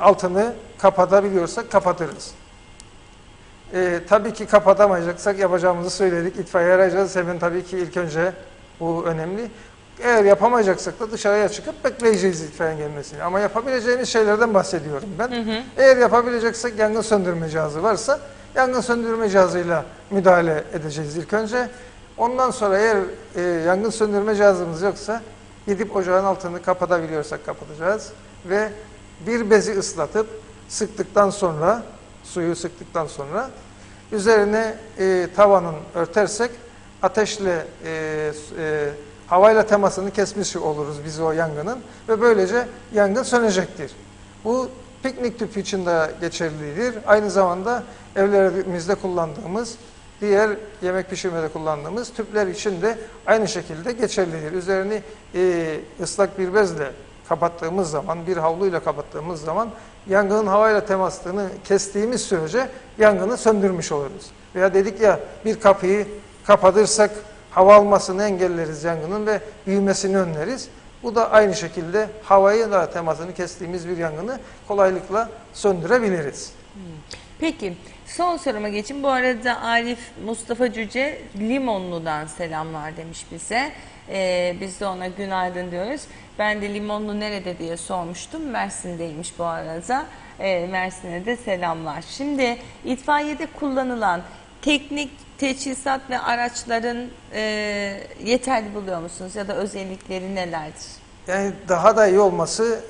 altını kapatabiliyorsak kapatırız. Tabii ki kapatamayacaksak yapacağımızı söyledik. İtfaiye arayacağız. Hemen tabii ki ilk önce bu önemli. Eğer yapamayacaksak da dışarıya çıkıp bekleyeceğiz itfaiyenin gelmesini. Ama yapabileceğimiz şeylerden bahsediyorum ben. Eğer yapabileceksek yangın söndürme cihazı varsa yangın söndürme cihazıyla müdahale edeceğiz ilk önce. Ondan sonra eğer yangın söndürme cihazımız yoksa gidip ocağın altını kapatabiliyorsak kapatacağız. Ve bir bezi ıslatıp sıktıktan sonra, suyu sıktıktan sonra üzerine tavanın örtersek ateşle havayla temasını kesmiş oluruz biz o yangının ve böylece yangın sönecektir. Bu piknik tüpü için de geçerlidir. Aynı zamanda evlerimizde kullandığımız, diğer yemek pişirmede kullandığımız tüpler için de aynı şekilde geçerlidir. Üzerini ıslak bir bezle kapattığımız zaman, bir havluyla kapattığımız zaman yangının havayla temasını kestiğimiz sürece yangını söndürmüş oluruz. Veya dedik ya, bir kapıyı kapatırsak hava almasını engelleriz yangının ve büyümesini önleriz. Bu da aynı şekilde havayı da temasını kestiğimiz bir yangını kolaylıkla söndürebiliriz. Peki son soruma geçin. Bu arada Arif Mustafa Cüce Limonlu'dan selamlar demiş bize. Biz de ona günaydın diyoruz. Ben de Limonlu nerede diye sormuştum. Mersin'deymiş bu arada. Mersin'e de selamlar. Şimdi itfaiyede kullanılan teknik teçhizat ve araçların yeterli buluyor musunuz? Ya da özellikleri nelerdir? Yani daha da iyi olması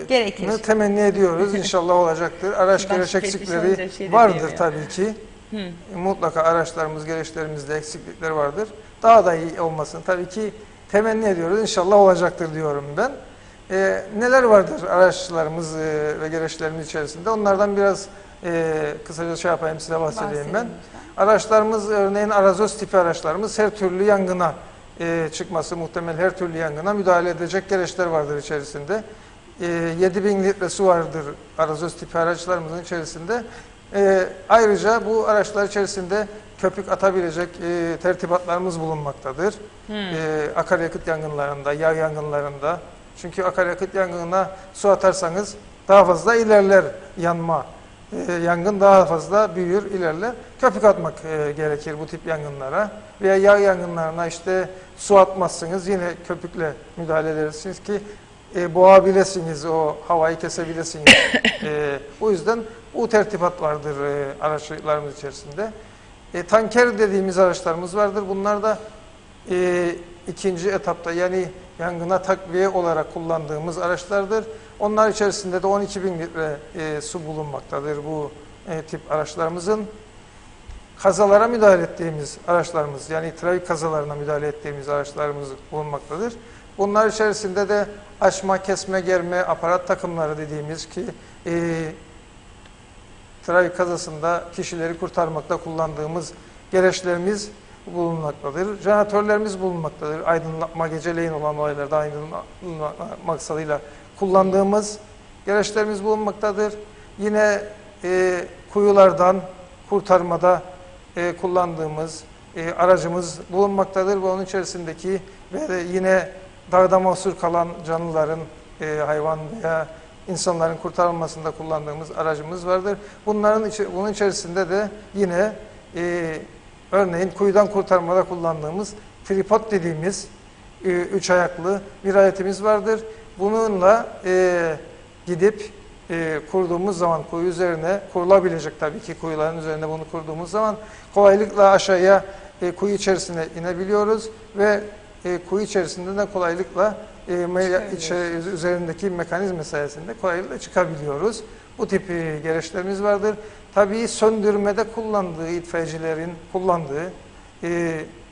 Gerekir. temenni ediyoruz. İnşallah olacaktır. Araç gereç eksikleri vardır tabii ki. Mutlaka araçlarımız, gereçlerimizde eksiklikler vardır. Daha da iyi olmasını tabii ki temenni ediyoruz. İnşallah olacaktır diyorum ben. Neler vardır araçlarımız ve gereçlerimiz içerisinde? Onlardan biraz kısaca şey yapayım, size bahsedeyim ben. Araçlarımız örneğin arazöz tipi araçlarımız her türlü yangına çıkması muhtemel her türlü yangına müdahale edecek gereçler vardır içerisinde. 7000 litre su vardır arazöz tipi araçlarımızın içerisinde. Ayrıca bu araçlar içerisinde köpük atabilecek tertibatlarımız bulunmaktadır. Akaryakıt yangınlarında, yağ yangınlarında. Çünkü akaryakıt yangınına su atarsanız daha fazla ilerler yanma. Yangın daha fazla büyür, ilerler. Köpük atmak gerekir bu tip yangınlara. Veya yağ yangınlarına işte su atmazsınız, yine köpükle müdahale edersiniz ki boğabilirsiniz, o havayı kesebilirsiniz. O yüzden bu tertibat vardır araçlarımız içerisinde. Tanker dediğimiz araçlarımız vardır. Bunlar da ikinci etapta, yani yangına takviye olarak kullandığımız araçlardır. Onlar içerisinde de 12.000 litre su bulunmaktadır bu tip araçlarımızın. Kazalara müdahale ettiğimiz araçlarımız, yani trafik kazalarına müdahale ettiğimiz araçlarımız bulunmaktadır. Bunlar içerisinde de açma, kesme, germe, aparat takımları dediğimiz ki trafik kazasında kişileri kurtarmakta kullandığımız gereçlerimiz bulunmaktadır. Jeneratörlerimiz bulunmaktadır. Aydınlatma, geceleyin olan olaylarda aydınlatma maksadıyla kullandığımız gereçlerimiz bulunmaktadır. Yine kuyulardan kurtarmada kullandığımız aracımız bulunmaktadır ve onun içerisindeki ve yine dağda mahsur kalan canlıların, hayvan veya insanların kurtarılmasında kullandığımız aracımız vardır. Bunun içerisinde de yine örneğin kuyudan kurtarmada kullandığımız tripod dediğimiz üç ayaklı bir aletimiz vardır. Bununla gidip kurduğumuz zaman kuyu üzerine, kurulabilecek tabii ki kuyuların üzerine bunu kurduğumuz zaman kolaylıkla aşağıya kuyu içerisine inebiliyoruz ve kuyu içerisinde de kolaylıkla üzerindeki mekanizma sayesinde kolaylıkla çıkabiliyoruz. Bu tip gereçlerimiz vardır. Tabii söndürmede kullandığı, itfaiyecilerin kullandığı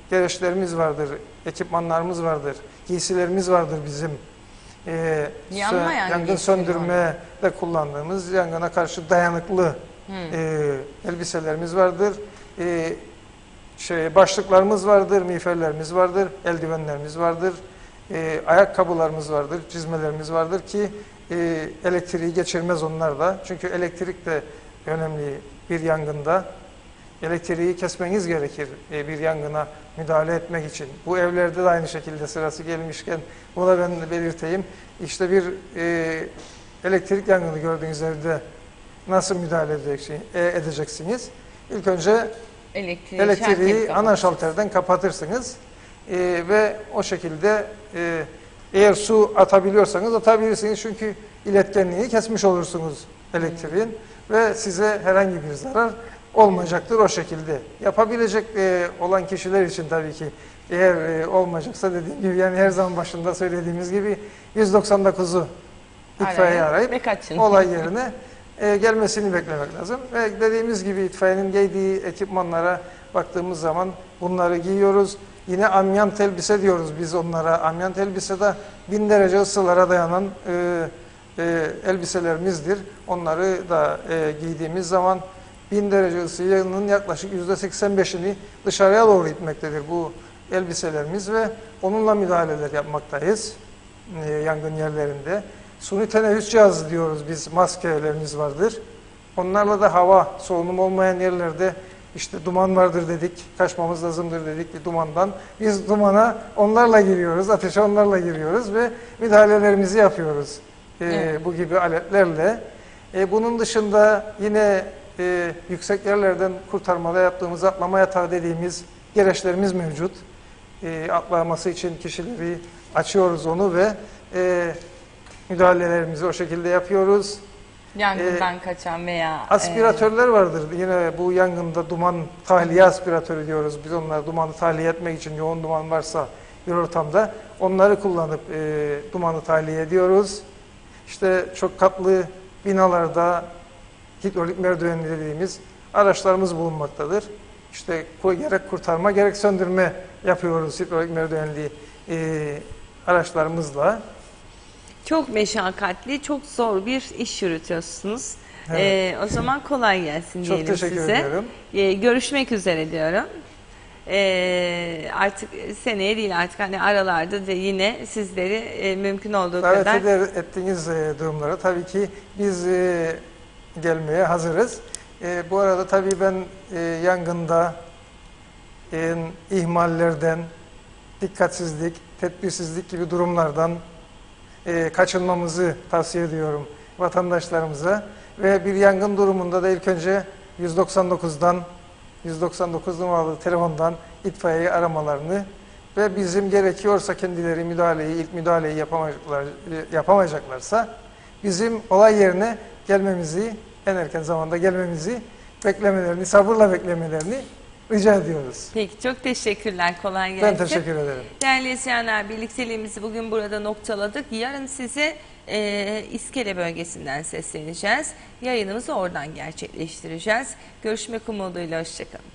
gereçlerimiz vardır, ekipmanlarımız vardır, giysilerimiz vardır bizim. Yangın söndürmede kullandığımız, yangına karşı dayanıklı elbiselerimiz vardır. Başlıklarımız vardır, miğferlerimiz vardır, eldivenlerimiz vardır, ayakkabılarımız vardır, çizmelerimiz vardır ki elektriği geçirmez onlar da. Çünkü elektrik de önemli bir yangında. Elektriği kesmeniz gerekir bir yangına müdahale etmek için. Bu evlerde de aynı şekilde sırası gelmişken bunu da ben belirteyim. İşte bir elektrik yangını gördüğünüz evde nasıl müdahale edeceksiniz? İlk önce elektriği ana şalterden kapatırsınız ve o şekilde eğer su atabiliyorsanız atabilirsiniz çünkü iletkenliği kesmiş olursunuz elektriğin ve size herhangi bir zarar olmayacaktır o şekilde. Yapabilecek olan kişiler için tabii ki eğer olmayacaksa dediğim gibi yani her zaman başında söylediğimiz gibi 199'u itfaiyeyi arayıp olay yerine gelmesini beklemek lazım. Ve dediğimiz gibi itfaiyenin giydiği ekipmanlara baktığımız zaman bunları giyiyoruz. Yine amyant elbise diyoruz biz onlara. Amyant elbise de 1000 derece ısılara dayanan elbiselerimizdir. Onları da giydiğimiz zaman 1000 derece ısının yaklaşık %85'ini dışarıya doğru itmektedir bu elbiselerimiz ve onunla müdahaleler yapmaktayız yangın yerlerinde. Suni teneffüs cihazı diyoruz biz, maskelerimiz vardır. Onlarla da hava solunum olmayan yerlerde işte duman vardır dedik, kaçmamız lazımdır dedik bir dumandan. Biz dumana onlarla giriyoruz, ateşe onlarla giriyoruz ve müdahalelerimizi yapıyoruz bu gibi aletlerle. Bunun dışında yine yüksek yerlerden kurtarmada yaptığımız atlama yatağı dediğimiz gereçlerimiz mevcut. Atlaması için kişileri açıyoruz onu ve müdahalelerimizi o şekilde yapıyoruz. Yangından kaçan veya... Aspiratörler vardır. Yine bu yangında duman tahliye aspiratörü diyoruz. Biz onları dumanı tahliye etmek için yoğun duman varsa bir ortamda onları kullanıp dumanı tahliye ediyoruz. İşte çok katlı binalarda hidrolik merdiven dediğimiz araçlarımız bulunmaktadır. İşte gerek kurtarma gerek söndürme yapıyoruz hidrolik merdivenli araçlarımızla. Çok meşakkatli, çok zor bir iş yürütüyorsunuz. Evet. O zaman kolay gelsin diyelim size. Çok teşekkür ediyorum. Görüşmek üzere diyorum. Artık seneye değil artık hani aralarda da yine sizleri mümkün olduğu kadar... Davet ettiğiniz durumlara tabii ki biz gelmeye hazırız. Bu arada tabii ben yangında ihmallerden, dikkatsizlik, tedbirsizlik gibi durumlardan kaçınmamızı tavsiye ediyorum vatandaşlarımıza. Ve bir yangın durumunda da ilk önce 199 numaralı telefondan itfaiyeyi aramalarını ve bizim gerekiyorsa kendileri ilk müdahaleyi yapamayacaklarsa bizim olay yerine gelmemizi, en erken zamanda gelmemizi beklemelerini, sabırla beklemelerini rica ediyoruz. Peki çok teşekkürler. Kolay gelsin. Ben teşekkür ederim. Değerli izleyenler, birlikteliğimizi bugün burada noktaladık. Yarın size İskele bölgesinden sesleneceğiz. Yayınımızı oradan gerçekleştireceğiz. Görüşmek umuduyla. Hoşçakalın.